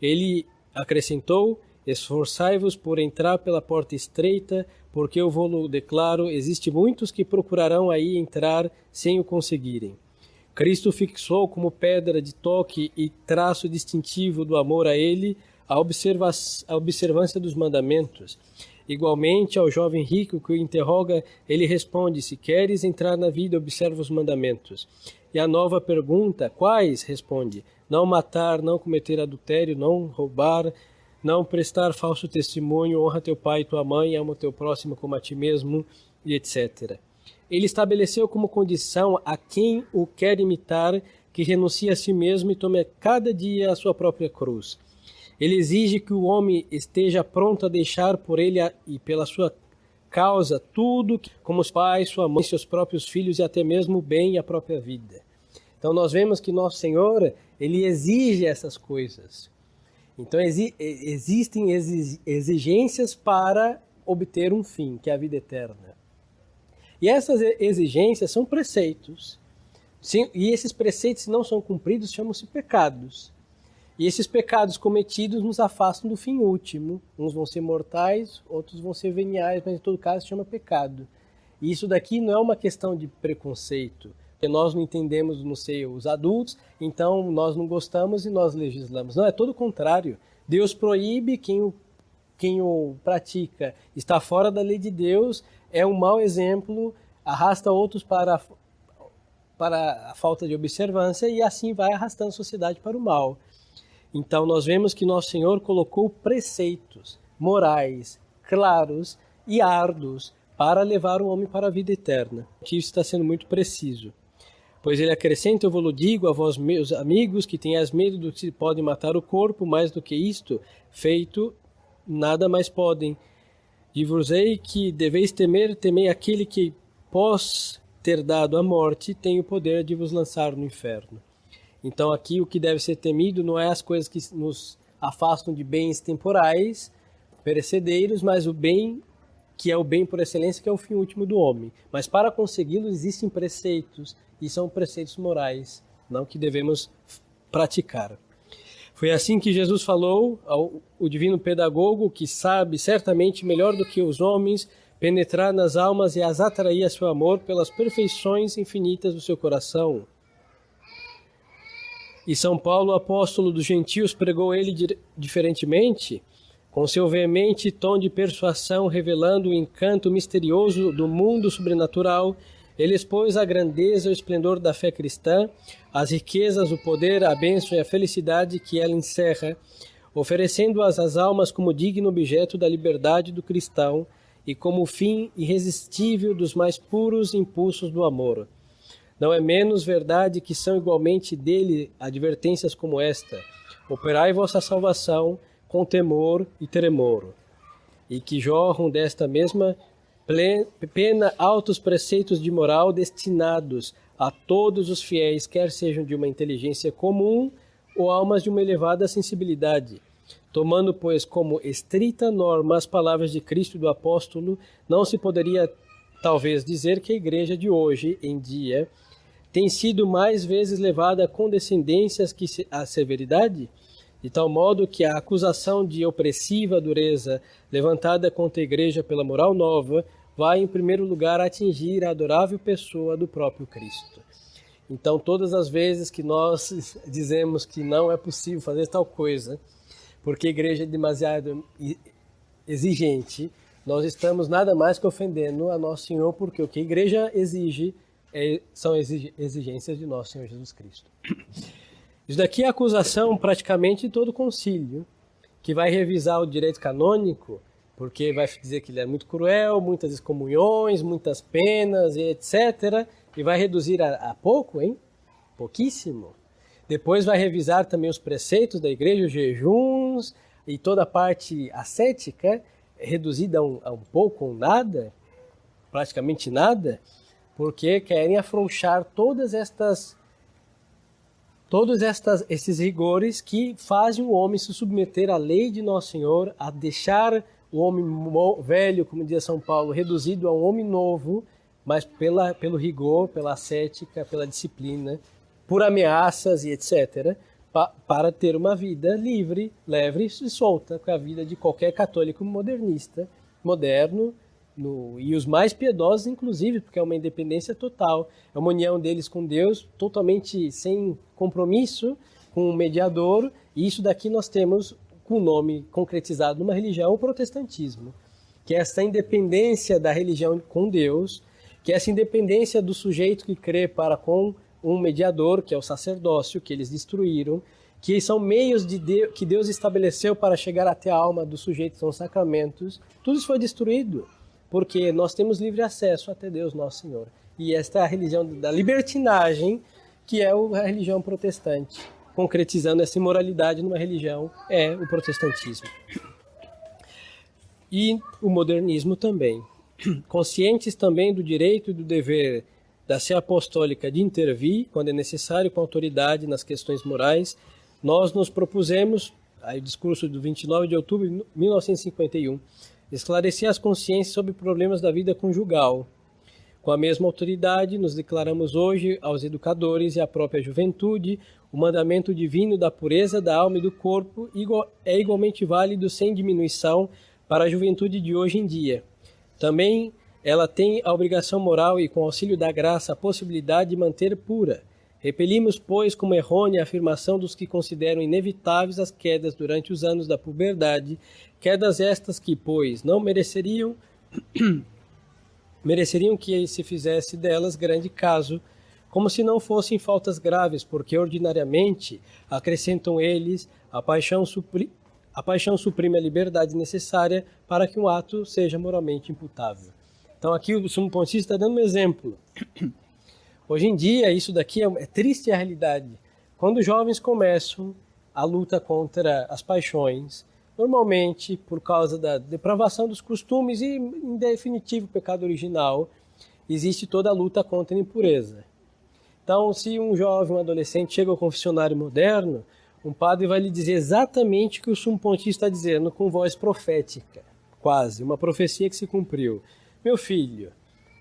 Ele acrescentou: esforçai-vos por entrar pela porta estreita, porque eu vou-lo declaro, existe muitos que procurarão aí entrar sem o conseguirem. Cristo fixou como pedra de toque e traço distintivo do amor a ele a observância dos mandamentos. Igualmente, ao jovem rico que o interroga, ele responde: se queres entrar na vida, observa os mandamentos. E a nova pergunta: quais? Responde: não matar, não cometer adultério, não roubar, não prestar falso testemunho, honra teu pai e tua mãe, ama o teu próximo como a ti mesmo, e etc. Ele estabeleceu como condição a quem o quer imitar que renuncie a si mesmo e tome cada dia a sua própria cruz. Ele exige que o homem esteja pronto a deixar por ele e pela sua causa tudo, como os pais, sua mãe, seus próprios filhos e até mesmo o bem e a própria vida. Então nós vemos que Nosso Senhor, ele exige essas coisas. Então existem exigências para obter um fim, que é a vida eterna. E essas exigências são preceitos. E esses preceitos, se não são cumpridos, chamam-se pecados. E esses pecados cometidos nos afastam do fim último. Uns vão ser mortais, outros vão ser veniais, mas em todo caso se chama pecado. E isso daqui não é uma questão de preconceito, porque nós não entendemos, não sei, os adultos, então nós não gostamos e nós legislamos. Não, é todo o contrário. Deus proíbe, quem o pratica está fora da lei de Deus, é um mau exemplo, arrasta outros para a falta de observância e assim vai arrastando a sociedade para o mal. Então nós vemos que Nosso Senhor colocou preceitos morais, claros e árduos para levar o homem para a vida eterna. Aqui isso está sendo muito preciso. Pois ele acrescenta: eu vos digo a vós, meus amigos, que tenhais medo do que pode matar o corpo, mais do que isto, feito, nada mais podem. Dir-vos-ei que deveis temei aquele que, pós ter dado a morte, tem o poder de vos lançar no inferno. Então aqui o que deve ser temido não é as coisas que nos afastam de bens temporais, perecedeiros, mas o bem que é o bem por excelência, que é o fim último do homem. Mas para consegui-lo existem preceitos, e são preceitos morais, não que devemos praticar. Foi assim que Jesus falou ao divino pedagogo, que sabe certamente melhor do que os homens penetrar nas almas e as atrair a seu amor pelas perfeições infinitas do seu coração. E São Paulo, apóstolo dos gentios, pregou ele diferentemente, com seu veemente tom de persuasão, revelando o encanto misterioso do mundo sobrenatural. Ele expôs a grandeza e o esplendor da fé cristã, as riquezas, o poder, a bênção e a felicidade que ela encerra, oferecendo-as às almas como digno objeto da liberdade do cristão e como fim irresistível dos mais puros impulsos do amor. Não é menos verdade que são igualmente dele advertências como esta: operai vossa salvação com temor e tremor, e que jorram desta mesma pena altos preceitos de moral destinados a todos os fiéis, quer sejam de uma inteligência comum ou almas de uma elevada sensibilidade. Tomando, pois, como estrita norma as palavras de Cristo e do apóstolo, não se poderia talvez dizer que a igreja de hoje em dia tem sido mais vezes levada a condescendências que a severidade, de tal modo que a acusação de opressiva dureza levantada contra a igreja pela moral nova vai, em primeiro lugar, atingir a adorável pessoa do próprio Cristo. Então, todas as vezes que nós dizemos que não é possível fazer tal coisa, porque a igreja é demasiado exigente, nós estamos nada mais que ofendendo a Nosso Senhor, porque o que a igreja exige são exigências de Nosso Senhor Jesus Cristo. Isso daqui é a acusação praticamente de todo o concílio, que vai revisar o direito canônico, porque vai dizer que ele é muito cruel, muitas excomunhões, muitas penas, etc., e vai reduzir a pouco, hein? Pouquíssimo. Depois vai revisar também os preceitos da igreja, os jejuns e toda a parte ascética, reduzida a um pouco ou nada, praticamente nada, porque querem afrouxar todos esses rigores que fazem o homem se submeter à lei de Nosso Senhor, a deixar o homem velho, como dizia São Paulo, reduzido a um homem novo, mas pelo rigor, pela ascética, pela disciplina, por ameaças e etc., para ter uma vida livre, leve e solta, com a vida de qualquer católico modernista, moderno, e os mais piedosos, inclusive, porque é uma independência total, é uma união deles com Deus, totalmente sem compromisso com o mediador, e isso daqui nós temos com o nome concretizado numa religião, o protestantismo, que é essa independência da religião com Deus, que é essa independência do sujeito que crê para com um mediador, que é o sacerdócio, que eles destruíram, que são meios que Deus estabeleceu para chegar até a alma do sujeito, são sacramentos, tudo isso foi destruído, porque nós temos livre acesso até Deus, Nosso Senhor. E esta é a religião da libertinagem, que é a religião protestante. Concretizando essa imoralidade numa religião, é o protestantismo. E o modernismo também. Conscientes também do direito e do dever da Sé Apostólica de intervir, quando é necessário, com autoridade nas questões morais, nós nos propusemos, aí o discurso do 29 de outubro de 1951, esclarecer as consciências sobre problemas da vida conjugal. Com a mesma autoridade, nos declaramos hoje aos educadores e à própria juventude o mandamento divino da pureza da alma e do corpo é igualmente válido sem diminuição para a juventude de hoje em dia. Também ela tem a obrigação moral e, com auxílio da graça, a possibilidade de manter pura. Repelimos, pois, como errônea a afirmação dos que consideram inevitáveis as quedas durante os anos da puberdade, quedas estas que, pois, não mereceriam que se fizesse delas grande caso, como se não fossem faltas graves, porque ordinariamente, acrescentam eles, a paixão suprime a liberdade necessária para que um ato seja moralmente imputável. Então aqui o Sumo Pontífice está dando um exemplo. Hoje em dia, isso daqui é triste a realidade. Quando os jovens começam a luta contra as paixões, normalmente por causa da depravação dos costumes e, em definitivo, o pecado original, existe toda a luta contra a impureza. Então, se um jovem, um adolescente chega ao confessionário moderno, um padre vai lhe dizer exatamente o que o Sumo Pontífice está dizendo com voz profética, quase, uma profecia que se cumpriu. Meu filho,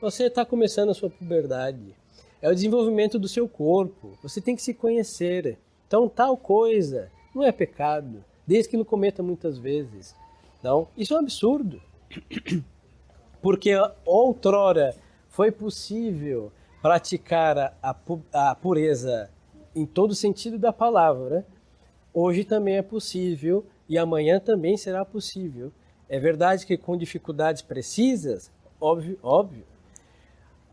você está começando a sua puberdade. É o desenvolvimento do seu corpo. Você tem que se conhecer. Então, tal coisa não é pecado, desde que não cometa muitas vezes. Não, isso é um absurdo. Porque outrora foi possível praticar a pureza em todo sentido da palavra, hoje também é possível e amanhã também será possível. É verdade que com dificuldades precisas, óbvio.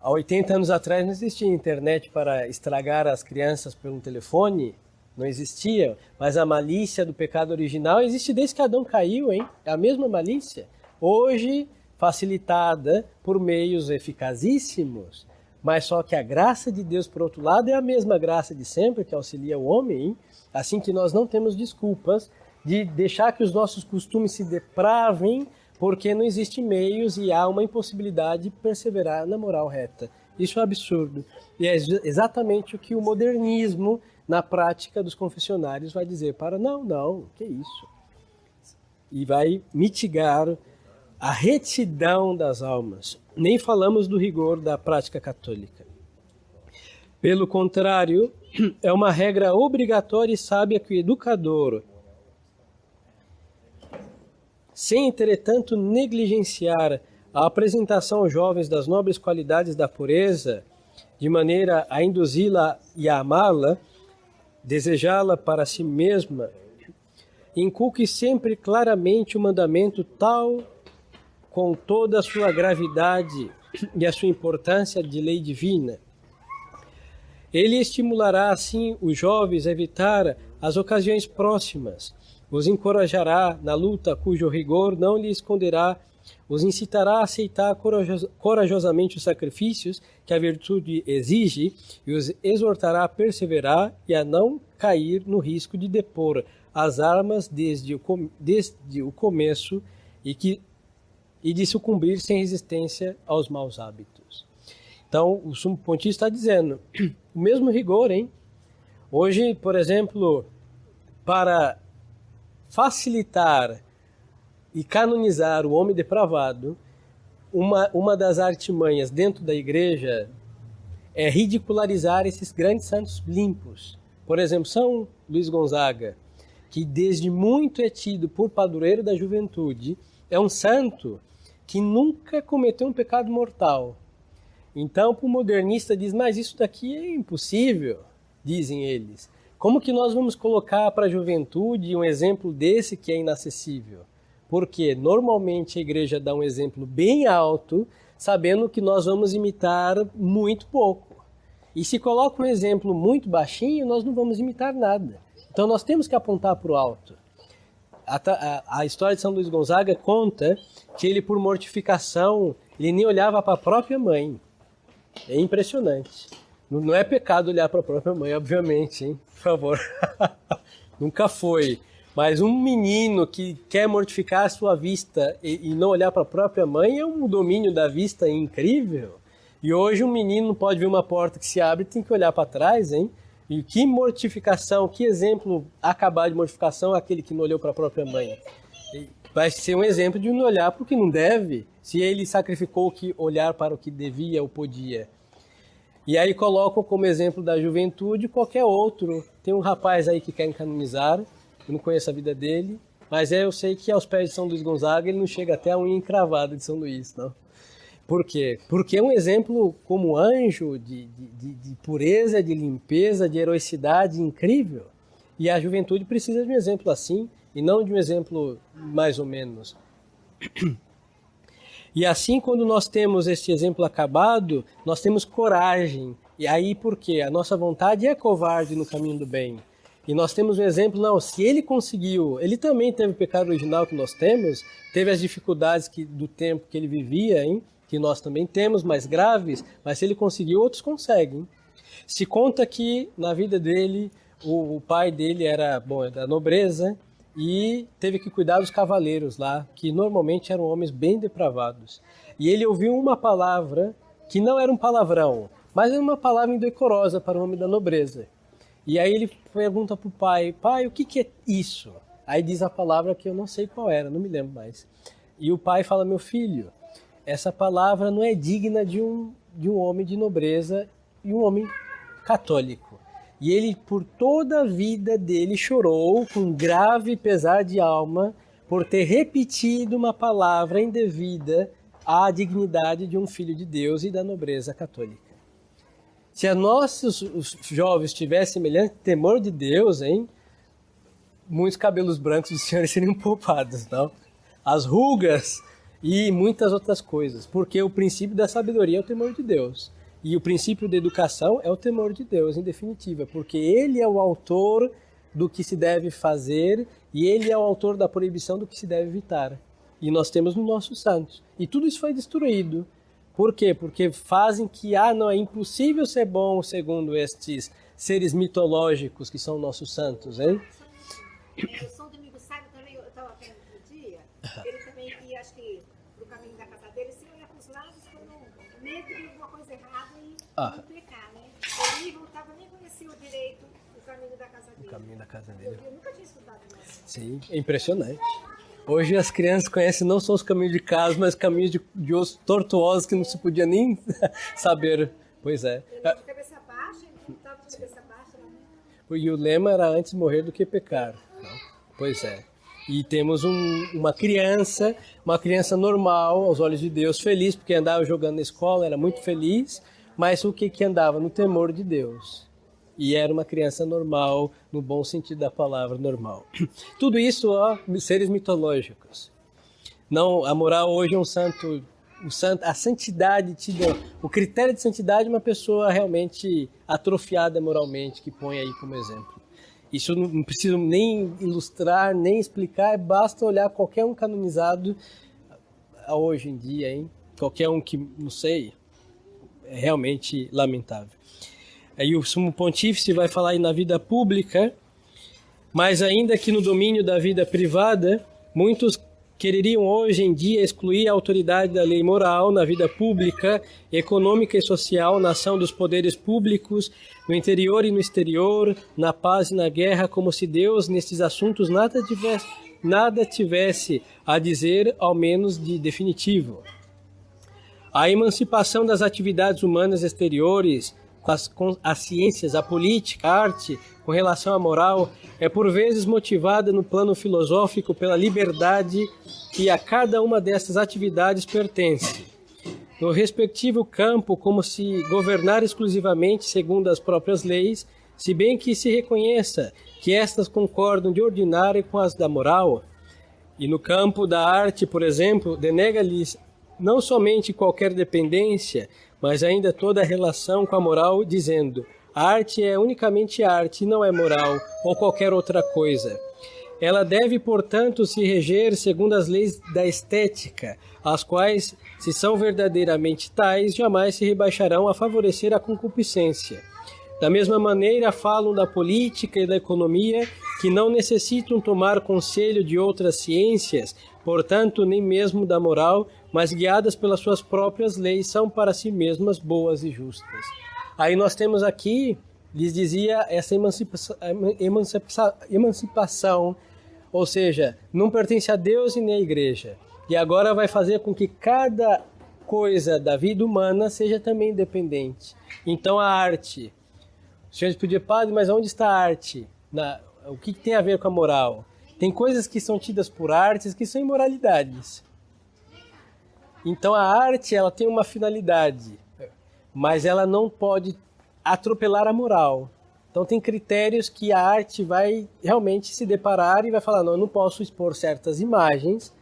Há 80 anos atrás não existia internet para estragar as crianças por um telefone, não existia, mas a malícia do pecado original existe desde que Adão caiu, hein? É a mesma malícia. Hoje, facilitada por meios eficazíssimos, mas só que a graça de Deus, por outro lado, é a mesma graça de sempre que auxilia o homem, hein? Assim que nós não temos desculpas de deixar que os nossos costumes se depravem, porque não existem meios e há uma impossibilidade de perseverar na moral reta. Isso é absurdo. E é exatamente o que o modernismo, na prática dos confessionários, vai dizer para não, que isso? E vai mitigar a retidão das almas. Nem falamos do rigor da prática católica. Pelo contrário, é uma regra obrigatória e sábia que o educador, sem, entretanto, negligenciar a apresentação aos jovens das nobres qualidades da pureza, de maneira a induzi-la e a amá-la, desejá-la para si mesma, inculque sempre claramente o mandamento tal, com toda a sua gravidade e a sua importância de lei divina. Ele estimulará, assim, os jovens a evitar as ocasiões próximas, os encorajará na luta cujo rigor não lhe esconderá, os incitará a aceitar corajosamente os sacrifícios que a virtude exige e os exortará a perseverar e a não cair no risco de depor as armas desde o começo e de sucumbir sem resistência aos maus hábitos. Então, o Sumo Pontífice está dizendo, o mesmo rigor, hein? Hoje, por exemplo, para facilitar e canonizar o homem depravado, uma das artimanhas dentro da igreja é ridicularizar esses grandes santos limpos. Por exemplo, São Luís Gonzaga, que desde muito é tido por padroeiro da juventude, é um santo que nunca cometeu um pecado mortal. Então, para o modernista diz, mas isso daqui é impossível, dizem eles. Como que nós vamos colocar para a juventude um exemplo desse que é inacessível? Porque normalmente a igreja dá um exemplo bem alto, sabendo que nós vamos imitar muito pouco. E se coloca um exemplo muito baixinho, nós não vamos imitar nada. Então nós temos que apontar para o alto. A história de São Luís Gonzaga conta que ele, por mortificação, ele nem olhava para a própria mãe. É impressionante. Não é pecado olhar para a própria mãe, obviamente, hein? Por favor. Nunca foi. Mas um menino que quer mortificar a sua vista e não olhar para a própria mãe é um domínio da vista incrível. E hoje um menino não pode ver uma porta que se abre e tem que olhar para trás, hein? E que mortificação, que exemplo acabado de mortificação aquele que não olhou para a própria mãe. Vai ser um exemplo de não olhar para o que não deve, se ele sacrificou que olhar para o que devia ou podia. E aí colocam como exemplo da juventude qualquer outro. Tem um rapaz aí que quer canonizar, eu não conheço a vida dele, mas eu sei que aos pés de São Luís Gonzaga ele não chega até a unha encravada de São Luís, não. Por quê? Porque é um exemplo como anjo de pureza, de limpeza, de heroicidade incrível. E a juventude precisa de um exemplo assim, e não de um exemplo mais ou menos. E assim, quando nós temos este exemplo acabado, nós temos coragem. E aí por quê? A nossa vontade é covarde no caminho do bem. E nós temos um exemplo, não, se ele conseguiu, ele também teve o pecado original que nós temos, teve as dificuldades do tempo que ele vivia, hein? Que nós também temos, mais graves, mas se ele conseguiu, outros conseguem. Se conta que na vida dele, o pai dele era da nobreza e teve que cuidar dos cavaleiros lá, que normalmente eram homens bem depravados. E ele ouviu uma palavra que não era um palavrão, mas era uma palavra indecorosa para o homem da nobreza. E aí ele pergunta para o pai, o que é isso? Aí diz a palavra que eu não sei qual era, não me lembro mais. E o pai fala, meu filho, essa palavra não é digna de um homem de nobreza e um homem católico. E ele, por toda a vida dele, chorou com grave pesar de alma por ter repetido uma palavra indevida à dignidade de um filho de Deus e da nobreza católica. Se os jovens tivessem semelhante temor de Deus, hein? Muitos cabelos brancos dos senhores seriam poupados, não? As rugas e muitas outras coisas. Porque o princípio da sabedoria é o temor de Deus. E o princípio da educação é o temor de Deus, em definitiva. Porque Ele é o autor do que se deve fazer e Ele é o autor da proibição do que se deve evitar. E nós temos no nosso santos. E tudo isso foi destruído. Por quê? Porque fazem que, não, é impossível ser bom segundo estes seres mitológicos que são nossos santos, hein? O São Domingos Sávio também, eu estava vendo outro dia, ele também ia, acho que, pro caminho da casa dele, sem olhar para os lados, quando medo de alguma coisa errada e não pecar, né? Ele voltava, nem conhecia direito o caminho da casa dele. O caminho da casa dele. Eu nunca tinha estudado isso. Sim, é impressionante. Hoje as crianças conhecem não só os caminhos de casa, mas caminhos de ossos tortuosos que não se podia nem saber. Pois é. Ele de cabeça baixa, ele voltava de cabeça baixa. Né? E o lema era antes morrer do que pecar. Pois é. E temos uma criança normal, aos olhos de Deus, feliz, porque andava jogando na escola, era muito feliz, mas o que andava? No temor de Deus. E era uma criança normal, no bom sentido da palavra, normal. Tudo isso, seres mitológicos. Não, a moral hoje é a santidade, o critério de santidade é uma pessoa realmente atrofiada moralmente, que põe aí como exemplo. Isso não preciso nem ilustrar, nem explicar, basta olhar qualquer um canonizado hoje em dia, hein? Qualquer um que, não sei, é realmente lamentável. Aí o Sumo Pontífice vai falar aí na vida pública, mas ainda que no domínio da vida privada, muitos quereriam hoje em dia excluir a autoridade da lei moral na vida pública, econômica e social, na ação dos poderes públicos, no interior e no exterior, na paz e na guerra, como se Deus, nestes assuntos, nada tivesse a dizer, ao menos de definitivo. A emancipação das atividades humanas exteriores, com as ciências, a política, a arte, com relação à moral, é por vezes motivada no plano filosófico pela liberdade que a cada uma dessas atividades pertence. No respectivo campo, como se governar exclusivamente segundo as próprias leis, se bem que se reconheça que estas concordam de ordinário com as da moral, e no campo da arte, por exemplo, denega-lhes não somente qualquer dependência, mas ainda toda a relação com a moral, dizendo: a arte é unicamente arte, não é moral ou qualquer outra coisa. Ela deve, portanto, se reger segundo as leis da estética, as quais, se são verdadeiramente tais, jamais se rebaixarão a favorecer a concupiscência. Da mesma maneira, falam da política e da economia, que não necessitam tomar conselho de outras ciências, portanto, nem mesmo da moral, mas guiadas pelas suas próprias leis, são para si mesmas boas e justas. Aí nós temos aqui, lhes dizia, essa emancipação, ou seja, não pertence a Deus e nem à igreja. E agora vai fazer com que cada coisa da vida humana seja também independente. Então a arte, o senhor podia, padre, mas onde está a arte? O que tem a ver com a moral? Tem coisas que são tidas por artes que são imoralidades. Então a arte, ela tem uma finalidade, mas ela não pode atropelar a moral. Então tem critérios que a arte vai realmente se deparar e vai falar: não, eu não posso expor certas imagens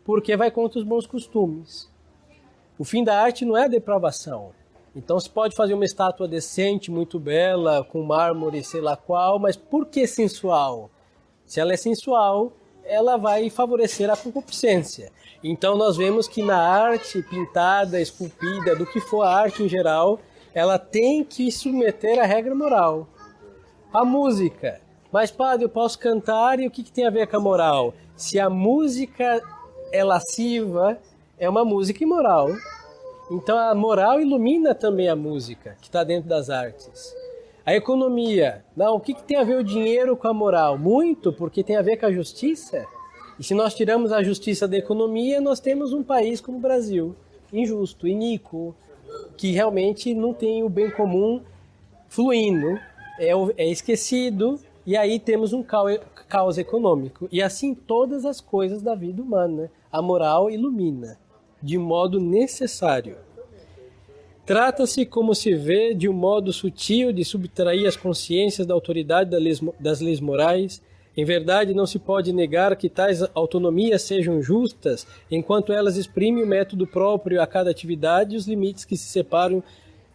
porque vai contra os bons costumes. O fim da arte não é a depravação. Então se pode fazer uma estátua decente, muito bela, com mármore, sei lá qual, mas por que sensual? Se ela é sensual, ela vai favorecer a concupiscência. Então nós vemos que na arte pintada, esculpida, do que for a arte em geral, ela tem que submeter a regra moral. A música. Mas, padre, eu posso cantar e o que tem a ver com a moral? Se a música é lasciva, é uma música imoral. Então a moral ilumina também a música, que está dentro das artes. A economia. Não, o que tem a ver o dinheiro com a moral? Muito, porque tem a ver com a justiça. E se nós tiramos a justiça da economia, nós temos um país como o Brasil, injusto, iníquo, que realmente não tem o bem comum fluindo, é esquecido, e aí temos um caos econômico. E assim todas as coisas da vida humana. A moral ilumina, de modo necessário. Trata-se, como se vê, de um modo sutil de subtrair as consciências da autoridade das leis morais. Em verdade, não se pode negar que tais autonomias sejam justas, enquanto elas exprimem o método próprio a cada atividade e os limites que se separam,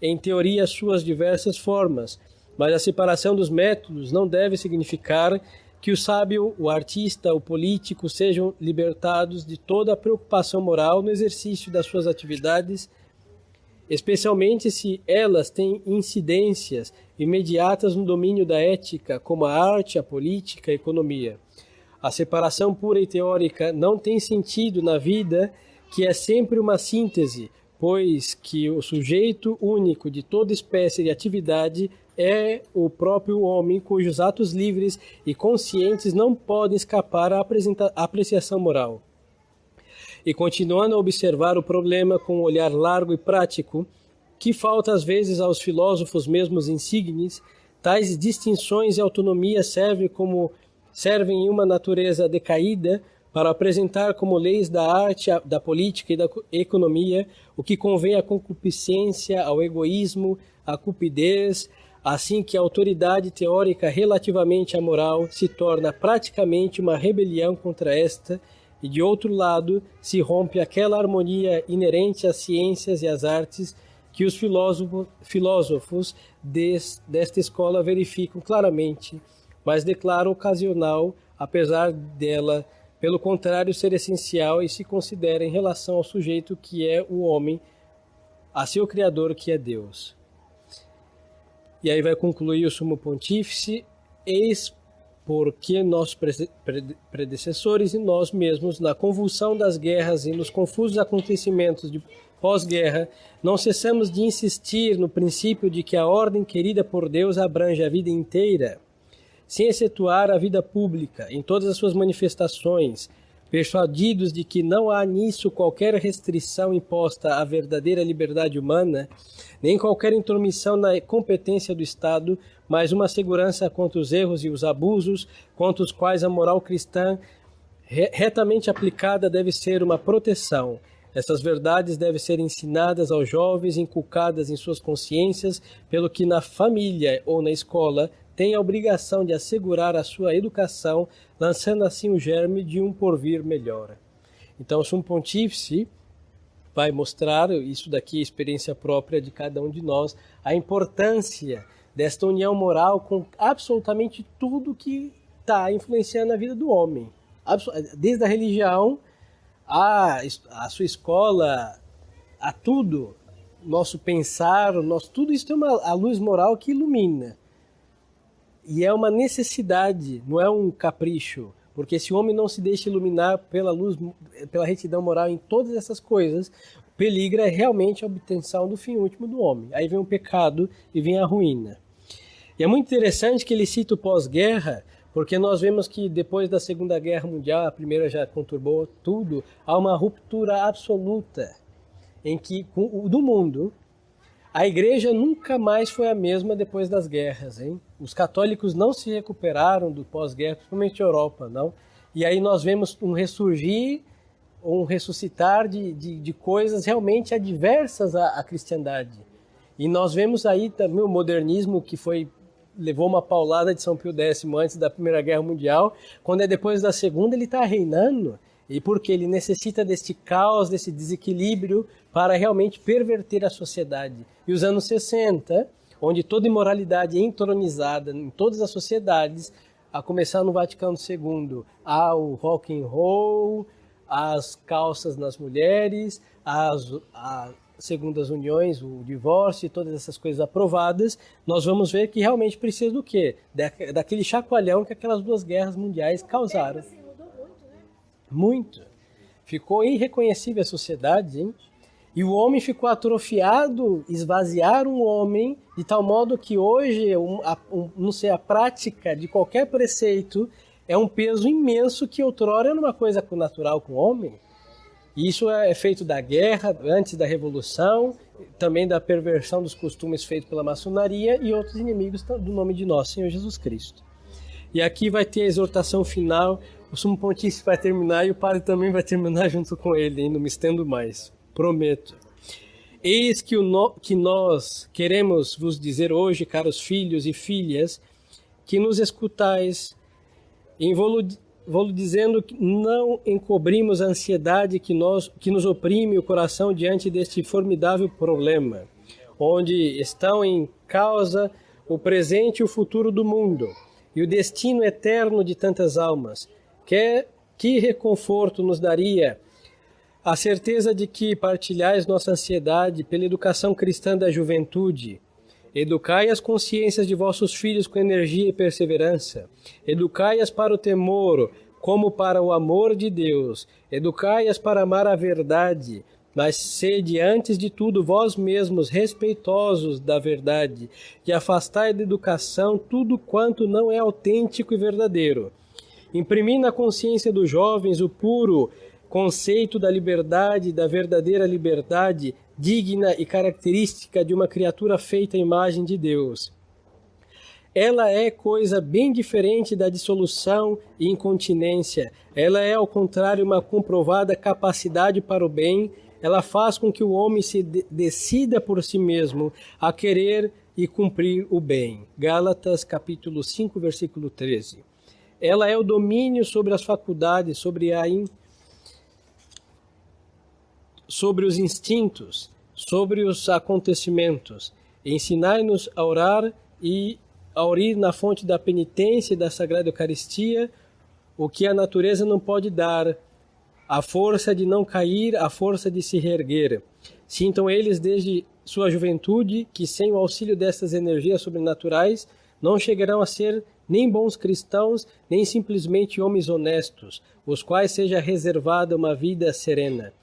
em teoria, as suas diversas formas. Mas a separação dos métodos não deve significar que o sábio, o artista, o político sejam libertados de toda a preocupação moral no exercício das suas atividades, especialmente se elas têm incidências imediatas no domínio da ética, como a arte, a política, a economia. A separação pura e teórica não tem sentido na vida, que é sempre uma síntese, pois que o sujeito único de toda espécie de atividade é o próprio homem, cujos atos livres e conscientes não podem escapar à apreciação moral. E continuando a observar o problema com um olhar largo e prático, que falta às vezes aos filósofos mesmos insignes, tais distinções e autonomias servem em uma natureza decaída para apresentar como leis da arte, da política e da economia o que convém à concupiscência, ao egoísmo, à cupidez, assim que a autoridade teórica relativamente à moral se torna praticamente uma rebelião contra esta, e de outro lado se rompe aquela harmonia inerente às ciências e às artes que os filósofos desta escola verificam claramente, mas declaram ocasional, apesar dela, pelo contrário, ser essencial e se considera em relação ao sujeito que é o homem, a seu Criador que é Deus. E aí vai concluir o Sumo Pontífice: eis porque nossos predecessores e nós mesmos, na convulsão das guerras e nos confusos acontecimentos de pós-guerra, não cessamos de insistir no princípio de que a ordem querida por Deus abrange a vida inteira, sem excetuar a vida pública, em todas as suas manifestações, persuadidos de que não há nisso qualquer restrição imposta à verdadeira liberdade humana, nem qualquer intromissão na competência do Estado, mas uma segurança contra os erros e os abusos, contra os quais a moral cristã, retamente aplicada, deve ser uma proteção. Essas verdades devem ser ensinadas aos jovens, inculcadas em suas consciências, pelo que na família ou na escola tem a obrigação de assegurar a sua educação, lançando assim o germe de um porvir melhor. Então, o Sumo Pontífice vai mostrar, isso daqui é experiência própria de cada um de nós, a importância desta união moral com absolutamente tudo que está influenciando a vida do homem. Desde a religião, a sua escola, a tudo, nosso pensar, tudo isso tem a luz moral que ilumina. E é uma necessidade, não é um capricho, porque se o homem não se deixa iluminar pela luz, pela retidão moral em todas essas coisas, peligra realmente a obtenção do fim último do homem. Aí vem o pecado e vem a ruína. E é muito interessante que ele cita o pós-guerra, porque nós vemos que depois da Segunda Guerra Mundial, a primeira já conturbou tudo, há uma ruptura absoluta do mundo. A igreja nunca mais foi a mesma depois das guerras, hein? Os católicos não se recuperaram do pós-guerra, principalmente a Europa, não? E aí nós vemos um ressurgir, um ressuscitar de coisas realmente adversas à cristandade. E nós vemos aí também o modernismo que levou uma paulada de São Pio X antes da Primeira Guerra Mundial, quando é depois da Segunda ele está reinando, e porque ele necessita deste caos, desse desequilíbrio para realmente perverter a sociedade. E os anos 60, onde toda imoralidade é entronizada em todas as sociedades, a começar no Vaticano II, há o rock and roll, as calças nas mulheres, as segundas uniões, o divórcio e todas essas coisas aprovadas, nós vamos ver que realmente precisa do quê? Daquele chacoalhão que aquelas duas guerras mundiais causaram. Mudou muito, né? Muito. Ficou irreconhecível a sociedade, hein? E o homem ficou atrofiado, esvaziaram o homem, de tal modo que hoje, não sei, a prática de qualquer preceito é um peso imenso que outrora era uma coisa natural com o homem. E isso é feito da guerra, antes da Revolução, também da perversão dos costumes feitos pela maçonaria e outros inimigos do nome de nosso Senhor Jesus Cristo. E aqui vai ter a exortação final, o Sumo Pontífice vai terminar e o padre também vai terminar junto com ele, hein? Não me estendo mais, prometo. Eis que nós queremos vos dizer hoje, caros filhos e filhas, que nos escutais, vou dizendo que não encobrimos a ansiedade que nos oprime o coração diante deste formidável problema, onde estão em causa o presente e o futuro do mundo, e o destino eterno de tantas almas. Que reconforto nos daria a certeza de que partilhais nossa ansiedade pela educação cristã da juventude. Educai as consciências de vossos filhos com energia e perseverança. Educai-as para o temor, como para o amor de Deus. Educai-as para amar a verdade, mas sede, antes de tudo, vós mesmos respeitosos da verdade, e afastai da educação tudo quanto não é autêntico e verdadeiro. Imprimi na consciência dos jovens o puro conceito da liberdade, da verdadeira liberdade, digna e característica de uma criatura feita à imagem de Deus. Ela é coisa bem diferente da dissolução e incontinência. Ela é, ao contrário, uma comprovada capacidade para o bem. Ela faz com que o homem se decida por si mesmo a querer e cumprir o bem. Gálatas, capítulo 5, versículo 13. Ela é o domínio sobre as faculdades, sobre os instintos, sobre os acontecimentos. Ensinai-nos a orar e a orar na fonte da penitência e da Sagrada Eucaristia, o que a natureza não pode dar, a força de não cair, a força de se reerguer. Sintam eles desde sua juventude que sem o auxílio destas energias sobrenaturais não chegarão a ser nem bons cristãos, nem simplesmente homens honestos, os quais seja reservada uma vida serena.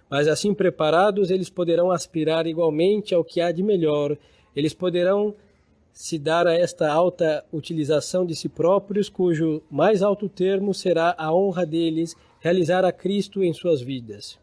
Mas assim preparados, eles poderão aspirar igualmente ao que há de melhor. Eles poderão se dar a esta alta utilização de si próprios, cujo mais alto termo será a honra deles realizar a Cristo em suas vidas.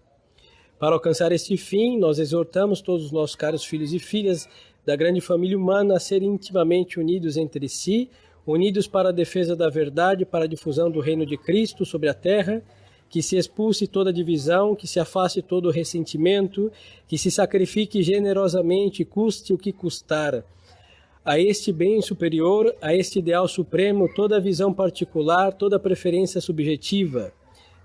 Para alcançar este fim, nós exortamos todos os nossos caros filhos e filhas da grande família humana a serem intimamente unidos entre si, unidos para a defesa da verdade, para a difusão do reino de Cristo sobre a terra, que se expulse toda divisão, que se afaste todo ressentimento, que se sacrifique generosamente, custe o que custar. A este bem superior, a este ideal supremo, toda visão particular, toda preferência subjetiva.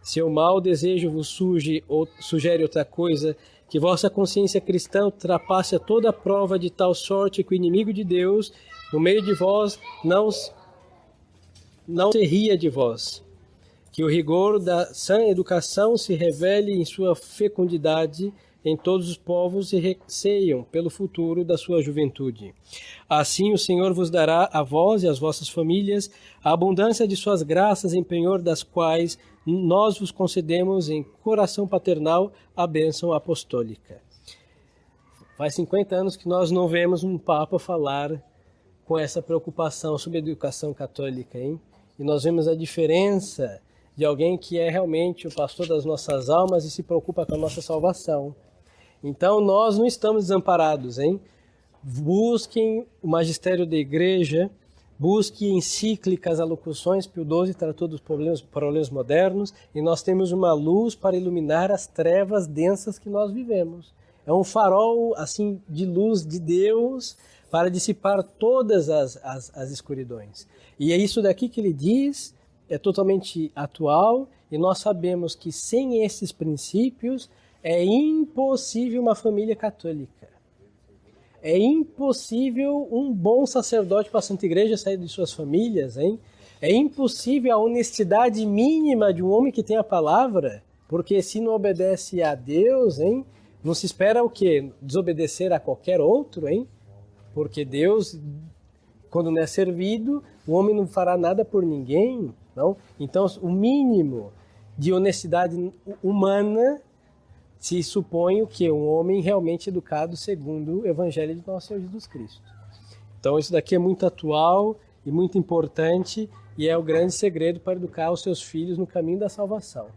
Seu mau desejo vos sugere outra coisa, que vossa consciência cristã ultrapasse a toda prova de tal sorte que o inimigo de Deus, no meio de vós, não se ria de vós. Que o rigor da sã educação se revele em sua fecundidade em todos os povos e receiam pelo futuro da sua juventude. Assim o Senhor vos dará a vós e às vossas famílias a abundância de suas graças, em penhor das quais nós vos concedemos em coração paternal a bênção apostólica. Faz 50 anos que nós não vemos um Papa falar com essa preocupação sobre a educação católica, hein? E nós vemos a diferença de alguém que é realmente o pastor das nossas almas e se preocupa com a nossa salvação. Então, nós não estamos desamparados, hein? Busquem o magistério da igreja, busquem encíclicas, alocuções. Pio XII tratou dos problemas modernos e nós temos uma luz para iluminar as trevas densas que nós vivemos. É um farol assim de luz de Deus para dissipar todas as escuridões. E é isso daqui que ele diz, é totalmente atual, e nós sabemos que sem esses princípios é impossível uma família católica. É impossível um bom sacerdote para a Santa Igreja sair de suas famílias, hein? É impossível a honestidade mínima de um homem que tem a palavra, porque se não obedece a Deus, hein? Não se espera o quê? Desobedecer a qualquer outro, hein? Porque Deus, quando não é servido, o homem não fará nada por ninguém. Não? Então, o mínimo de honestidade humana se supõe o que? Um homem realmente educado segundo o Evangelho de nosso Senhor Jesus Cristo. Então, isso daqui é muito atual e muito importante e é o grande segredo para educar os seus filhos no caminho da salvação.